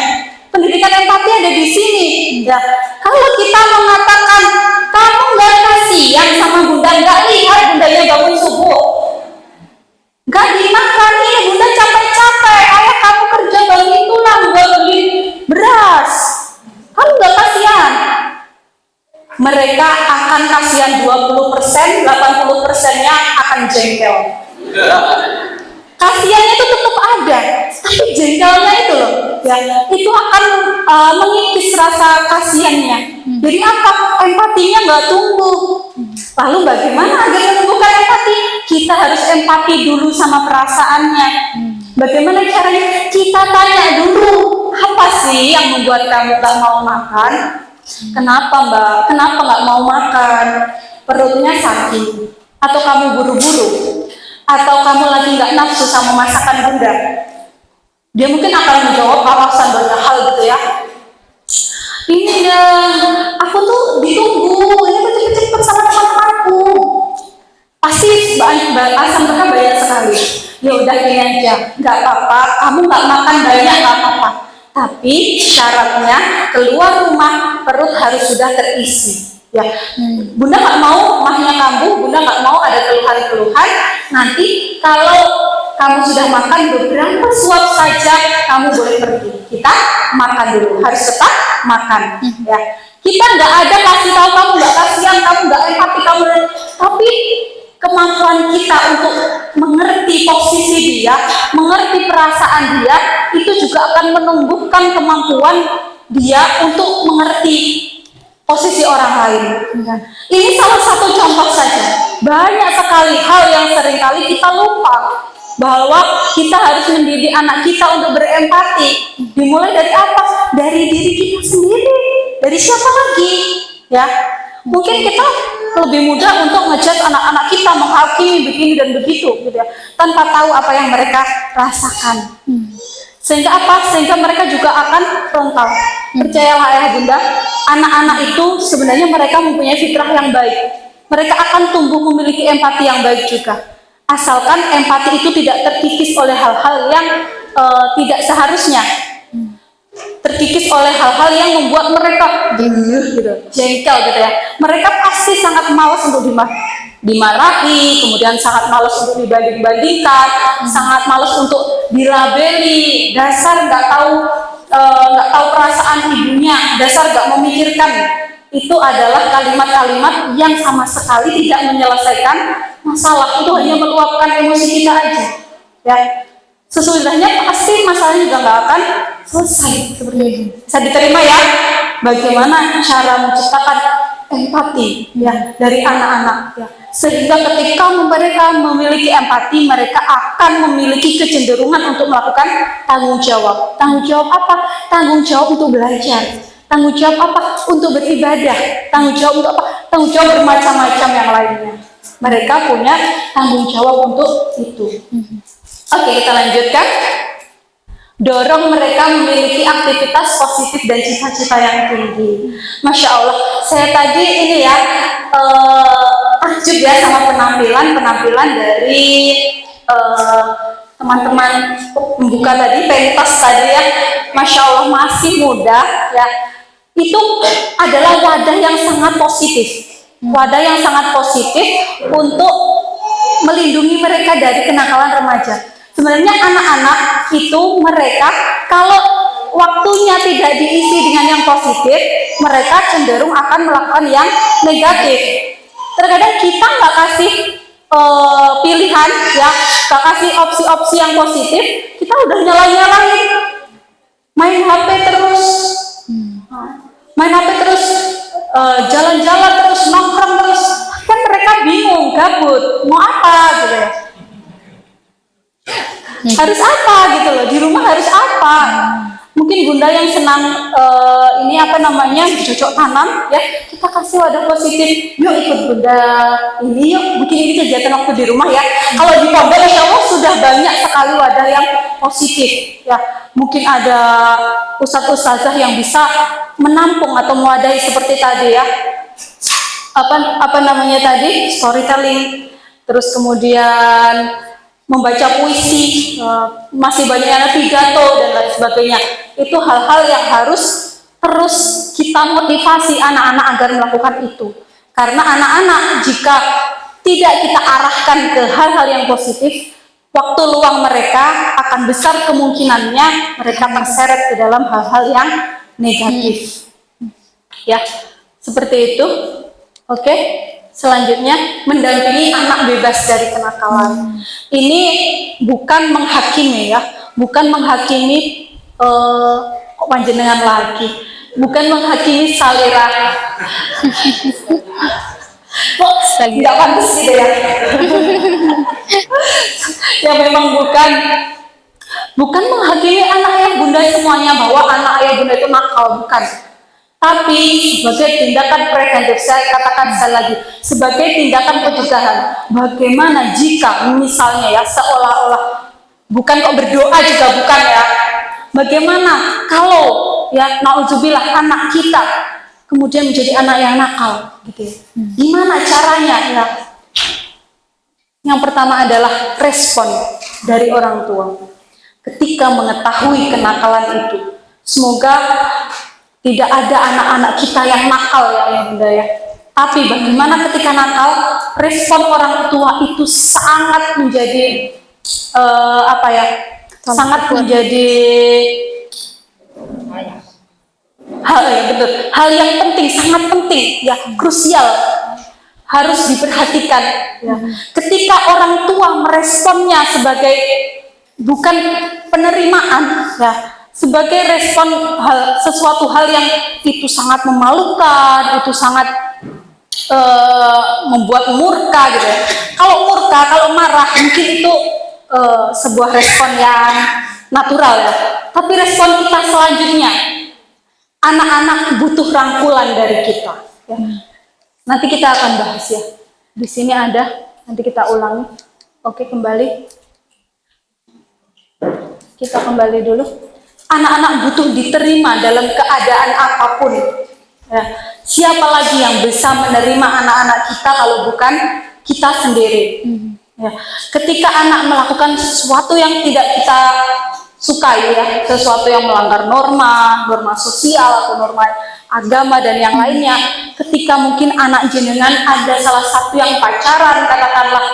Pendidikan empati ada di sini. Ya. Kalau kita mengatakan kamu nggak kasihan sama bunda, nggak lihat bundanya bangun subuh, nggak dimakan, ini bunda capek-capek, ayah kamu kerja bagi tulang buat mereka akan kasihan 20%, 80%-nya akan jengkel. Kasihannya itu tetap ada, tapi jengkelnya itu loh, ya, itu akan mengikis rasa kasihannya. Jadi apa? Empatinya nggak tumbuh. Lalu bagaimana agar menumbuhkan empati? Kita harus empati dulu sama perasaannya. Bagaimana caranya? Kita tanya dulu, apa sih yang membuat kamu nggak mau makan? Kenapa Mbak? Kenapa nggak mau makan? Perutnya sakit? Atau kamu buru-buru? Atau kamu lagi nggak nafsu sama masakan Bunda? Dia mungkin akan menjawab alasan banyak hal gitu ya. Ini aku tuh ditunggu, ini aku cepet-cepet sama teman-temanku. Pasti alasan mereka banyak sekali. Ya udah gini aja, nggak apa-apa, kamu nggak makan banyak nggak apa-apa. Tapi syaratnya keluar rumah perut harus sudah terisi. Ya, Bunda nggak mau mahnya kambuh, Bunda nggak mau ada keluhan-keluhan. Nanti kalau kamu sudah makan beberapa suap saja, kamu boleh pergi. Kita makan dulu, harus tetap makan. Ya, kita nggak ada kasih tahu kamu nggak kasihan, kamu nggak empati, kamu, tapi kemampuan kita untuk mengerti posisi dia, mengerti perasaan dia, itu juga akan menumbuhkan kemampuan dia untuk mengerti posisi orang lain. Ini salah satu contoh saja. Banyak sekali hal yang seringkali kita lupa, bahwa kita harus mendidik anak kita untuk berempati. Dimulai dari apa? Dari diri kita sendiri. Dari siapa lagi? Ya, mungkin kita lebih mudah untuk ngejudge anak-anak kita, menghakimi begini dan begitu, gitu ya, tanpa tahu apa yang mereka rasakan. Sehingga apa? Sehingga mereka juga akan frontal. Percayalah ayah bunda, anak-anak itu sebenarnya mereka mempunyai fitrah yang baik. Mereka akan tumbuh memiliki empati yang baik juga. Asalkan empati itu tidak terkikis oleh hal-hal yang tidak seharusnya. Terkikis oleh hal-hal yang membuat mereka gitu, jengkel gitu ya. Mereka pasti sangat malas untuk dimarahi, kemudian sangat malas untuk dibanding-bandingkan, sangat malas untuk dilabeli, dasar nggak tahu perasaan ibunya, dasar nggak memikirkan. Itu adalah kalimat-kalimat yang sama sekali tidak menyelesaikan masalah. Itu hanya meluapkan emosi kita aja. Ya, sesudahnya pasti masalahnya juga nggak akan selesai seperti itu. Bisa diterima ya? Bagaimana cara menciptakan empati ya dari anak-anak ya, sehingga ketika mereka memiliki empati, mereka akan memiliki kecenderungan untuk melakukan tanggung jawab. Tanggung jawab apa? Tanggung jawab untuk belajar. Tanggung jawab apa? Untuk beribadah. Tanggung jawab untuk apa? Tanggung jawab bermacam-macam yang lainnya. Mereka punya tanggung jawab untuk itu. Oke, kita lanjutkan. Dorong mereka memiliki aktivitas positif dan cita-cita yang tinggi. Masya Allah, saya tadi ini ya takjub ya sama penampilan dari teman-teman pembuka tadi, pentas tadi ya. Masya Allah, masih muda ya. Itu adalah wadah yang sangat positif. Wadah yang sangat positif untuk melindungi mereka dari kenakalan remaja. Sebenarnya anak-anak itu mereka kalau waktunya tidak diisi dengan yang positif, mereka cenderung akan melakukan yang negatif. Terkadang kita nggak kasih pilihan ya, nggak kasih opsi-opsi yang positif, kita udah nyala-nyalain, main HP terus, jalan-jalan terus, nongkrong terus, kan mereka bingung, gabut, mau apa gitu ya. Harus apa gitu loh, di rumah harus apa. Mungkin bunda yang senang ini apa namanya cocok tanam ya, kita kasih wadah positif, yuk ikut bunda ini, yuk bikin ini kegiatan waktu di rumah ya. Kalau di pondok insya Allah sudah banyak sekali wadah yang positif ya. Mungkin ada ustadz-ustazah yang bisa menampung atau mewadahi seperti tadi ya, apa namanya tadi, storytelling, terus kemudian membaca puisi, masih banyak pidato dan lain sebagainya. Itu hal-hal yang harus terus kita motivasi anak-anak agar melakukan itu. Karena anak-anak jika tidak kita arahkan ke hal-hal yang positif, waktu luang mereka akan besar kemungkinannya mereka terseret ke dalam hal-hal yang negatif. Ya, seperti itu. Oke, selanjutnya mendampingi anak bebas dari kenakalan. Ini bukan menghakimi ya, bukan menghakimi kok panjenengan lagi, bukan menghakimi salira. Kok nggak pantas gitu ya? Ya memang bukan menghakimi anak ayah bunda semuanya bahwa anak ayah bunda itu nakal, bukan. Tapi sebagai tindakan preventif, saya katakan sekali lagi, sebagai tindakan pencegahan. Bagaimana jika misalnya ya seolah-olah, bukan kok berdoa juga bukan ya. Bagaimana kalau ya naudzubillah anak kita kemudian menjadi anak yang nakal, gitu ya. Gimana caranya ya? Yang pertama adalah respon dari orang tua ketika mengetahui kenakalan itu. Semoga tidak ada anak-anak kita yang nakal ya bunda ya. Tapi bagaimana ketika nakal, respon orang tua itu sangat menjadi sangat menjadi hal yang penting, sangat penting ya, krusial, harus diperhatikan ya. Ketika orang tua meresponnya sebagai bukan penerimaan ya, sebagai respon sesuatu hal yang itu sangat memalukan, itu sangat membuat murka gitu ya. Kalau murka, kalau marah mungkin itu sebuah respon yang natural ya. Tapi respon kita selanjutnya, anak-anak butuh rangkulan dari kita ya. Nanti kita akan bahas ya. Di sini ada, nanti kita ulangi. Oke, kembali. Kita kembali dulu. Anak-anak butuh diterima dalam keadaan apapun ya. Siapa lagi yang bisa menerima anak-anak kita kalau bukan kita sendiri ya. Ketika anak melakukan sesuatu yang tidak kita sukai ya, sesuatu yang melanggar norma sosial atau norma agama dan yang lainnya, ketika mungkin anak jenengan ada salah satu yang pacaran katakanlah,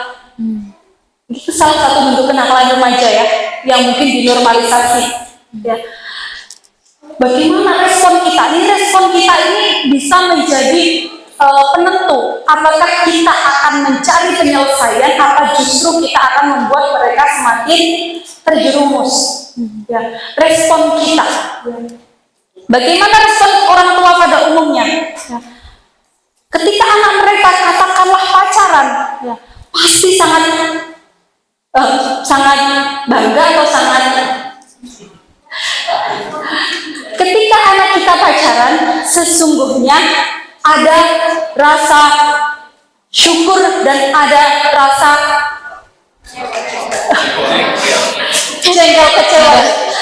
itu salah satu bentuk kenakalan remaja ya, yang mungkin dinormalisasi ya. Bagaimana respon kita? Ini respon kita ini bisa menjadi penentu apakah kita akan mencari penyelesaian apa justru kita akan membuat mereka semakin terjerumus ya. Respon kita ya. Bagaimana respon orang tua pada umumnya ya. Ketika anak mereka katakanlah pacaran ya, pasti sangat bangga atau sangat, ketika anak kita pacaran sesungguhnya ada rasa syukur dan ada rasa jengkel kecewa.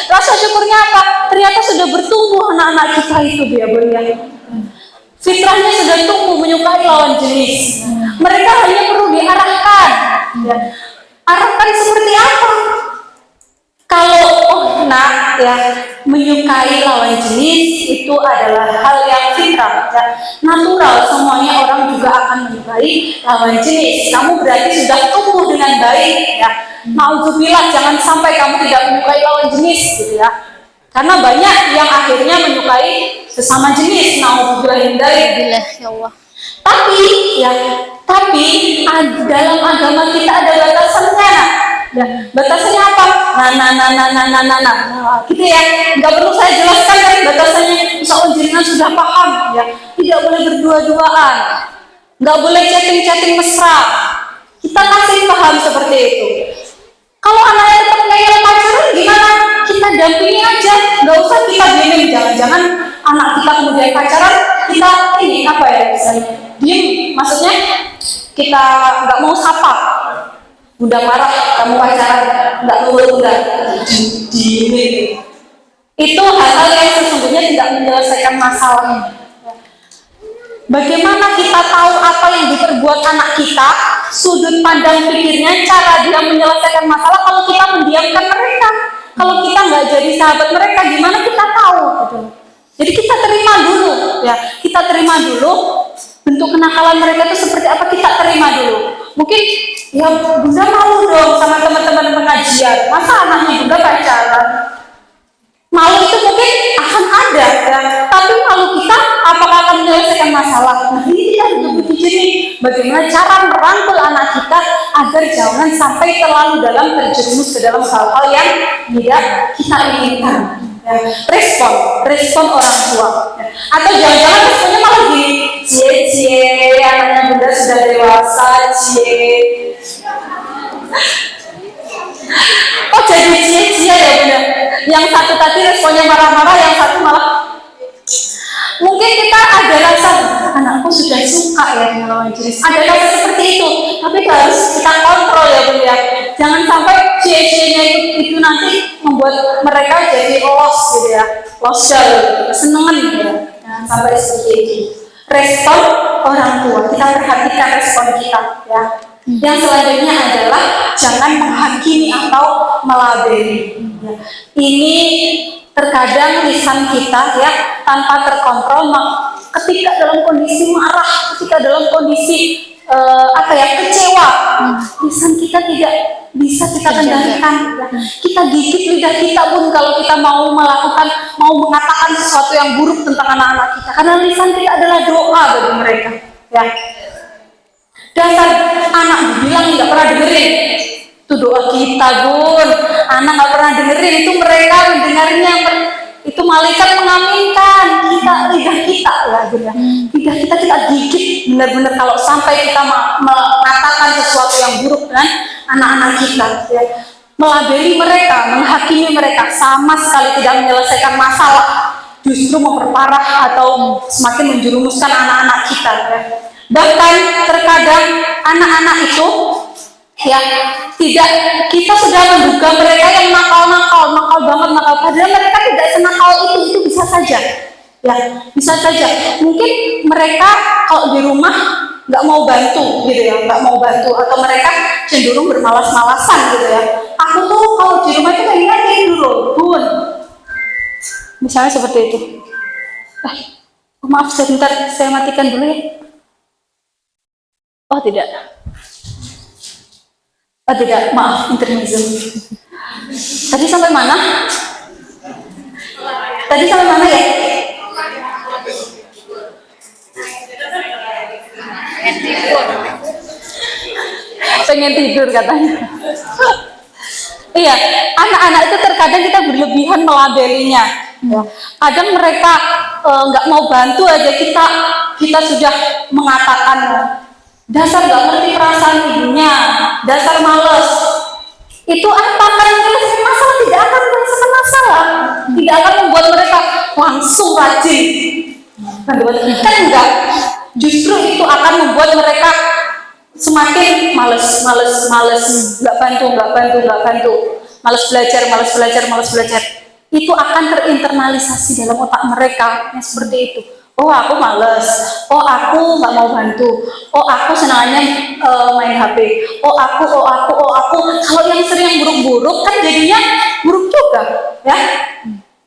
Rasa syukurnya apa? Ternyata sudah bertumbuh anak-anak kita itu ya Bu ya. Fitrahnya sudah tumbuh menyukai lawan jenis. Mereka hanya perlu diarahkan ya. Arahkan seperti apa? Kalau nak ya menyukai lawan jenis itu adalah hal yang fitrah ya. Natural, semuanya orang juga akan menyukai lawan jenis. Kamu berarti sudah tumbuh dengan baik ya. Nauzubillah, jangan sampai kamu tidak menyukai lawan jenis gitu ya. Karena banyak yang akhirnya menyukai sesama jenis. Nauzubillah ya Allah. Tapi dalam agama kita ada batasannya. Ya, batasannya apa? Gitu ya. Nggak perlu saya jelaskan kan batasannya. Insya jenengan sudah paham ya. Tidak boleh berdua-duaan. Nggak boleh chatting mesra. Kita kasih paham seperti itu. Kalau anaknya tetap ngeyel pacaran gimana? Kita dampingi aja. Nggak usah kita diemin. Jangan-jangan anak kita kemudian pacaran, kita ini apa ya misalnya? Diem, maksudnya kita nggak mau sapa. Bunda marah, kamu pacaran, nggak nurut bunda. Diemin. Itu hal-hal yang sesungguhnya tidak menyelesaikan masalah. Bagaimana kita tahu apa yang diperbuat anak kita, sudut pandang pikirnya, cara dia menyelesaikan masalah kalau kita mendiamkan mereka, kalau kita nggak jadi sahabat mereka, gimana kita tahu? Gitu. Jadi kita terima dulu, ya, kita terima dulu bentuk kenakalan mereka itu seperti apa, kita terima dulu. Mungkin ya bunda malu dong sama teman-teman pengajian, masa anaknya bunda pacaran? Malu itu mungkin akan ada, ya. Tapi malu kita apakah akan menyelesaikan masalah? Nah, ini kita harus begini, bagaimana cara merangkul anak kita agar jangan sampai terlalu dalam terjerumus ke dalam hal-hal yang tidak kita inginkan. Ya, respon orang tua. Ya. Atau jangan-jangan responnya malah gini, cie, anaknya bunda sudah dewasa, cie. Oh jadi cie ya bunda. Yang satu tadi responnya marah-marah, yang satu malah. Mungkin kita ada rasa anakku sudah suka ya dengan lawan jenis. Ada rasa seperti itu, tapi harus kita kontrol ya bunda. Jangan sampai cie-cienya itu nanti membuat mereka jadi lost gitu ya, kesenangan gitu ya. Jangan sampai seperti itu. Respon orang tua, kita perhatikan respon kita ya. Yang selanjutnya adalah jangan menghakimi atau melabeli. Ya. Ini terkadang lisan kita ya tanpa terkontrol, ketika dalam kondisi marah, ketika dalam kondisi kecewa, lisan kita tidak bisa kita kendalikan. Ya. Kita gigit lidah kita pun kalau kita mau mengatakan sesuatu yang buruk tentang anak-anak kita, karena lisan kita adalah doa bagi mereka. Ya. Dasar anak bilang nggak pernah dengerin, itu doa kita bun. Anak nggak pernah dengerin, itu mereka mendengarnya, itu malaikat mengaminkan. Lidah kita lah bun ya. Lidah kita gigit benar-benar kalau sampai kita mengatakan sesuatu yang buruk dengan anak-anak kita. Ya. Melabeli mereka, menghakimi mereka sama sekali tidak menyelesaikan masalah, justru memperparah atau semakin menjerumuskan anak-anak kita. Ya. Bahkan terkadang anak-anak itu ya tidak, kita sudah menduga mereka yang nakal banget, padahal mereka tidak senakal itu bisa saja ya, bisa saja mungkin mereka kalau di rumah nggak mau bantu gitu ya, atau mereka cenderung bermalas-malasan gitu ya. Aku tuh kalau di rumah itu pengen tidur bun, misalnya seperti itu. Maaf sebentar, saya matikan dulu ya. Oh tidak, maaf, intermezzo. Tadi sampai mana ya? Pengen tidur katanya. Iya, anak-anak itu terkadang kita berlebihan melabelinya. Ya. Kadang mereka nggak mau bantu aja, kita sudah mengatakan dasar nggak ngerti perasaan ibunya, dasar males. Itu apa? Kan menyelesaikan masalah, tidak akan menyelesaikan masalah, tidak akan membuat mereka langsung rajin. Kan enggak, justru itu akan membuat mereka semakin males, nggak bantu, males belajar. Itu akan terinternalisasi dalam otak mereka yang seperti itu. Oh aku males, oh aku nggak mau bantu, oh aku senangnya main HP, oh aku. Kalau yang sering buruk-buruk kan jadinya buruk juga, ya.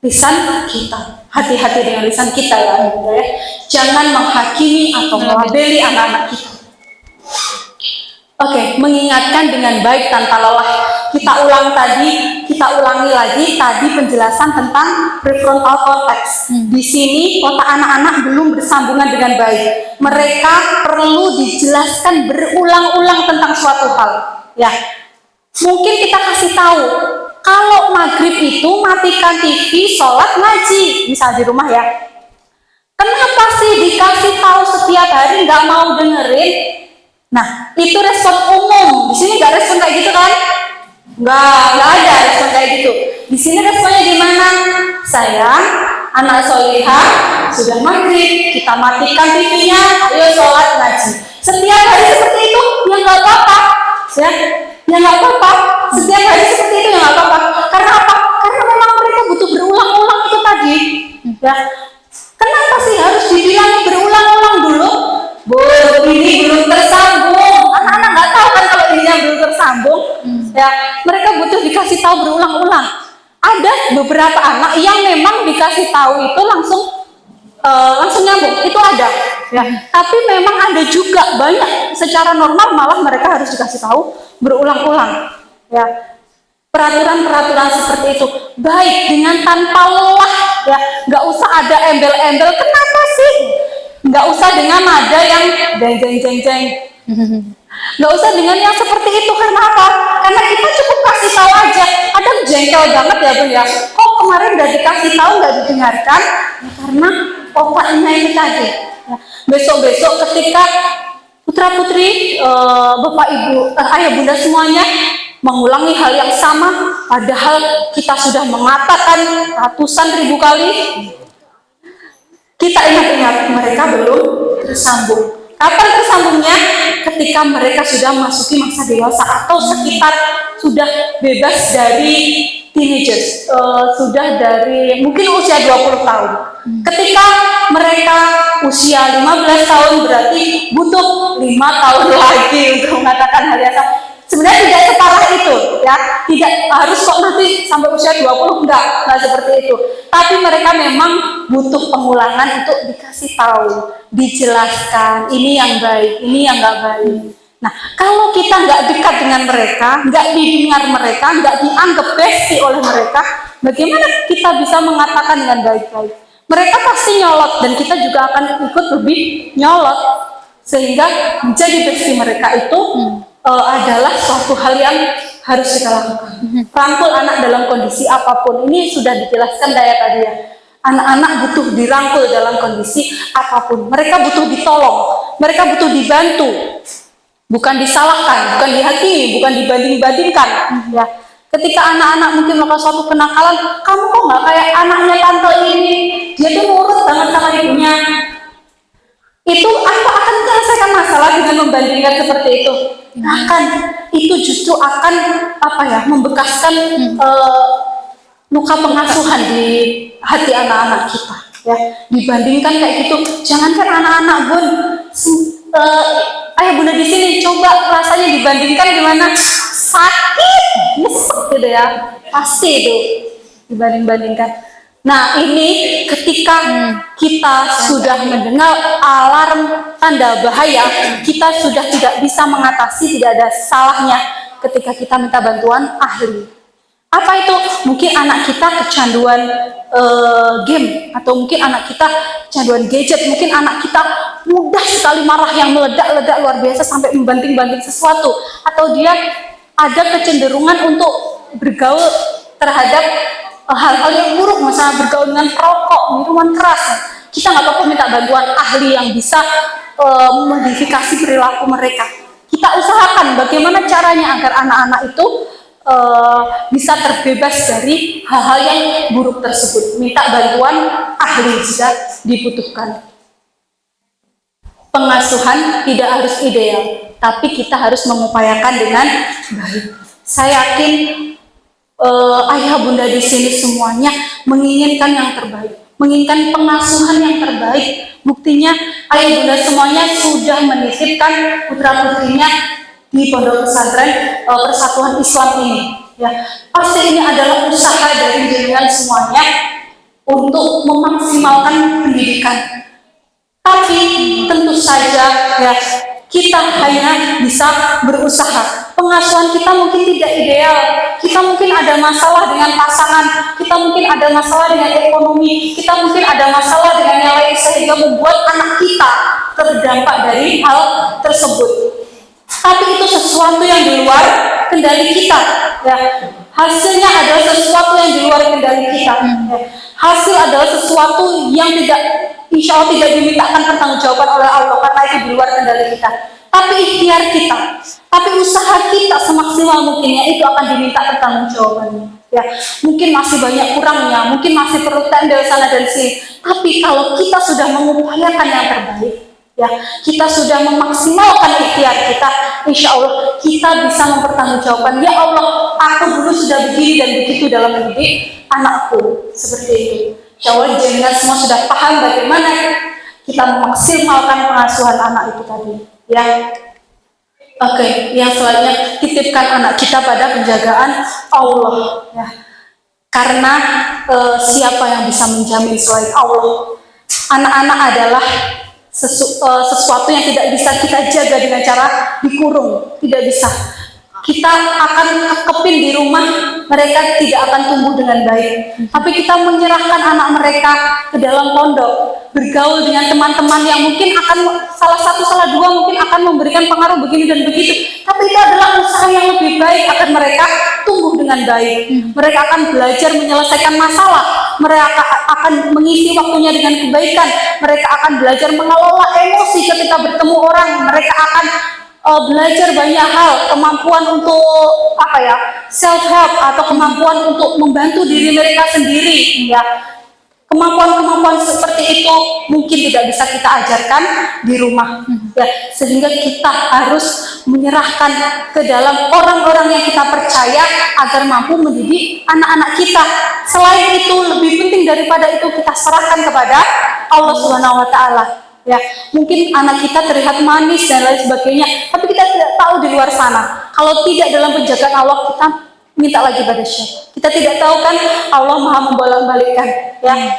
Lisan kita, hati-hati dengan lisan kita ya, gitu ya. Jangan menghakimi atau melabeli anak-anak kita. Oke, mengingatkan dengan baik tanpa lelah. Kita ulangi lagi tadi penjelasan tentang prefrontal cortex. Di sini otak anak-anak belum bersambungan dengan baik. Mereka perlu dijelaskan berulang-ulang tentang suatu hal. Ya, mungkin kita kasih tahu kalau maghrib itu matikan TV, sholat, ngaji, misal di rumah ya. Kenapa sih dikasih tahu setiap hari nggak mau dengerin? Nah, itu respon umum. Di sini nggak respon kayak gitu kan? Nggak ada respon kayak gitu. Di sini responnya gimana? Sayang, anak solihah, sudah maghrib, kita matikan TV-nya, ayo sholat ngaji. Setiap hari seperti itu, ya nggak apa-apa. Ya nggak apa-apa. Setiap hari seperti itu ya nggak apa-apa. Karena apa? Karena memang mereka butuh berulang-ulang itu tadi. Ya. Kenapa sih harus dibilang berulang-ulang dulu? Ini belum tersambung. Anak-anak nggak tahu kan kalau ininya belum tersambung. Ya, mereka butuh dikasih tahu berulang-ulang. Ada beberapa anak yang memang dikasih tahu itu langsung nyambung, itu ada. Ya, tapi memang ada juga banyak secara normal malah mereka harus dikasih tahu berulang-ulang. Ya, peraturan-peraturan seperti itu baik dengan tanpa lelah. Ya, nggak usah ada embel-embel. Kenapa sih? Nggak usah dengan nada yang jeng. Nggak usah dengan yang seperti itu. Karena apa? Karena kita cukup kasih tahu aja. Kadang jengkel banget ya Bun ya. Kok kemarin udah dikasih tahu nggak didengarkan? Ya, karena otaknya ini tadi. Ya, besok-besok ketika putra putri, bapak ibu, ayah bunda semuanya mengulangi hal yang sama, padahal kita sudah mengatakan ratusan ribu kali, kita ingat-ingat mereka belum tersambung. Kapan tersambungnya? Ketika mereka sudah masuki masa dewasa atau sekitar sudah bebas dari teenagers, sudah dari mungkin usia 20 tahun. Ketika mereka usia 15 tahun berarti butuh 5 tahun lagi untuk mengatakan hal yang sama. Sebenarnya tidak separah itu, ya. Tidak harus kok nanti sampai usia 20, enggak seperti itu. Tapi mereka memang butuh pengulangan untuk dikasih tahu, dijelaskan, ini yang baik, ini yang enggak baik. Nah, kalau kita nggak dekat dengan mereka, nggak didengar mereka, nggak dianggap besti oleh mereka, bagaimana kita bisa mengatakan dengan baik-baik? Mereka pasti nyolot, dan kita juga akan ikut lebih nyolot. Sehingga menjadi besti mereka itu adalah suatu hal yang harus kita lakukan. Rangkul anak dalam kondisi apapun. Ini sudah dijelaskan tadi ya. Anak-anak butuh dirangkul dalam kondisi apapun. Mereka butuh ditolong. Mereka butuh dibantu. Bukan disalahkan, bukan dihakimi, bukan dibanding-bandingkan. Ya. Ketika anak-anak mungkin melakukan suatu kenakalan, kamu kok nggak kayak anaknya tante ini? Dia tuh nurut banget sama ibunya. Itu apa akan menyelesaikan masalah dengan membandingkan seperti itu? Akan, itu justru akan membekaskan luka pengasuhan di hati anak-anak kita. Ya, dibandingkan kayak gitu, jangankan anak-anak Bun, ayah bunda di sini coba rasanya dibandingkan gimana? Sakit, nyesek gitu ya, pasti itu dibanding-bandingkan. Nah ini ketika kita sudah mendengar alarm tanda bahaya, kita sudah tidak bisa mengatasi, tidak ada salahnya ketika kita minta bantuan ahli. Apa itu? Mungkin anak kita kecanduan game, atau mungkin anak kita kecanduan gadget, mungkin anak kita mudah sekali marah yang meledak-ledak luar biasa sampai membanting-banting sesuatu, atau dia ada kecenderungan untuk bergaul terhadap hal-hal yang buruk, misalnya bergaul dengan perokok, minuman keras. Kita nggak apa-apa minta bantuan ahli yang bisa memodifikasi perilaku mereka. Kita usahakan bagaimana caranya agar anak-anak itu bisa terbebas dari hal-hal yang buruk tersebut. Minta bantuan ahli jika dibutuhkan. Pengasuhan tidak harus ideal, tapi kita harus mengupayakan dengan baik. Saya yakin ayah bunda di sini semuanya menginginkan yang terbaik, menginginkan pengasuhan yang terbaik. Buktinya ayah bunda semuanya sudah menitipkan putra putrinya di pondok pesantren Persatuan Islam ini. Ya, pasti ini adalah usaha dari jenengan semuanya untuk memaksimalkan pendidikan. Tapi tentu saja ya kita hanya bisa berusaha. Pengasuhan kita mungkin tidak ideal. Kita mungkin ada masalah dengan pasangan. Kita mungkin ada masalah dengan ekonomi. Kita mungkin ada masalah dengan yang lain sehingga membuat anak kita terdampak dari hal tersebut. Tapi itu sesuatu yang di luar kendali kita. Ya. Hasilnya adalah sesuatu yang di luar kendali kita. Ya. Hasil adalah sesuatu yang insya Allah tidak dimintakan pertanggungjawaban oleh Allah karena itu di luar kendali kita. Tapi ikhtiar kita, tapi usaha kita semaksimal mungkinnya itu akan diminta pertanggungjawabannya. Ya, mungkin masih banyak kurangnya, mungkin masih perlu tendel sana dan sini. Tapi kalau kita sudah mengupayakan yang terbaik, ya, kita sudah memaksimalkan ikhtiar kita, insya Allah kita bisa mempertanggungjawabkan. Ya Allah, aku dulu sudah begini dan begitu dalam mendidik anakku, seperti itu. Insya Allah jenengan semua sudah paham bagaimana kita memaksimalkan pengasuhan anak itu tadi. Ya, oke. Yang selanjutnya titipkan anak kita pada penjagaan Allah. Ya, karena siapa yang bisa menjamin selain Allah? Anak-anak adalah sesuatu yang tidak bisa kita jaga dengan cara dikurung, tidak bisa. kita akan kekepin di rumah, mereka tidak akan tumbuh dengan baik. Tapi kita menyerahkan anak mereka ke dalam pondok, bergaul dengan teman-teman yang mungkin akan salah satu, salah dua mungkin akan memberikan pengaruh begini dan begitu. Tapi itu adalah usaha yang lebih baik agar mereka tumbuh dengan baik. Mereka akan belajar menyelesaikan masalah, mereka akan mengisi waktunya dengan kebaikan, mereka akan belajar mengelola emosi ketika bertemu orang, mereka akan belajar banyak hal, kemampuan untuk self help atau kemampuan untuk membantu diri mereka sendiri, ya. Kemampuan-kemampuan seperti itu mungkin tidak bisa kita ajarkan di rumah, ya. Sehingga kita harus menyerahkan ke dalam orang-orang yang kita percaya agar mampu mendidik anak-anak kita. Selain itu, lebih penting daripada itu, kita serahkan kepada Allah Subhanahu wa Ta'ala. Ya, mungkin anak kita terlihat manis dan lain sebagainya, tapi kita tidak tahu di luar sana. Kalau tidak dalam penjagaan Allah, kita minta lagi pada Syekh. Kita tidak tahu kan Allah Maha membolak-balikkan, ya.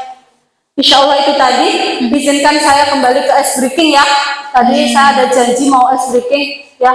Insya Allah itu tadi. Izinkan saya kembali ke ice breaking, ya. Tadi saya ada janji mau ice breaking, ya.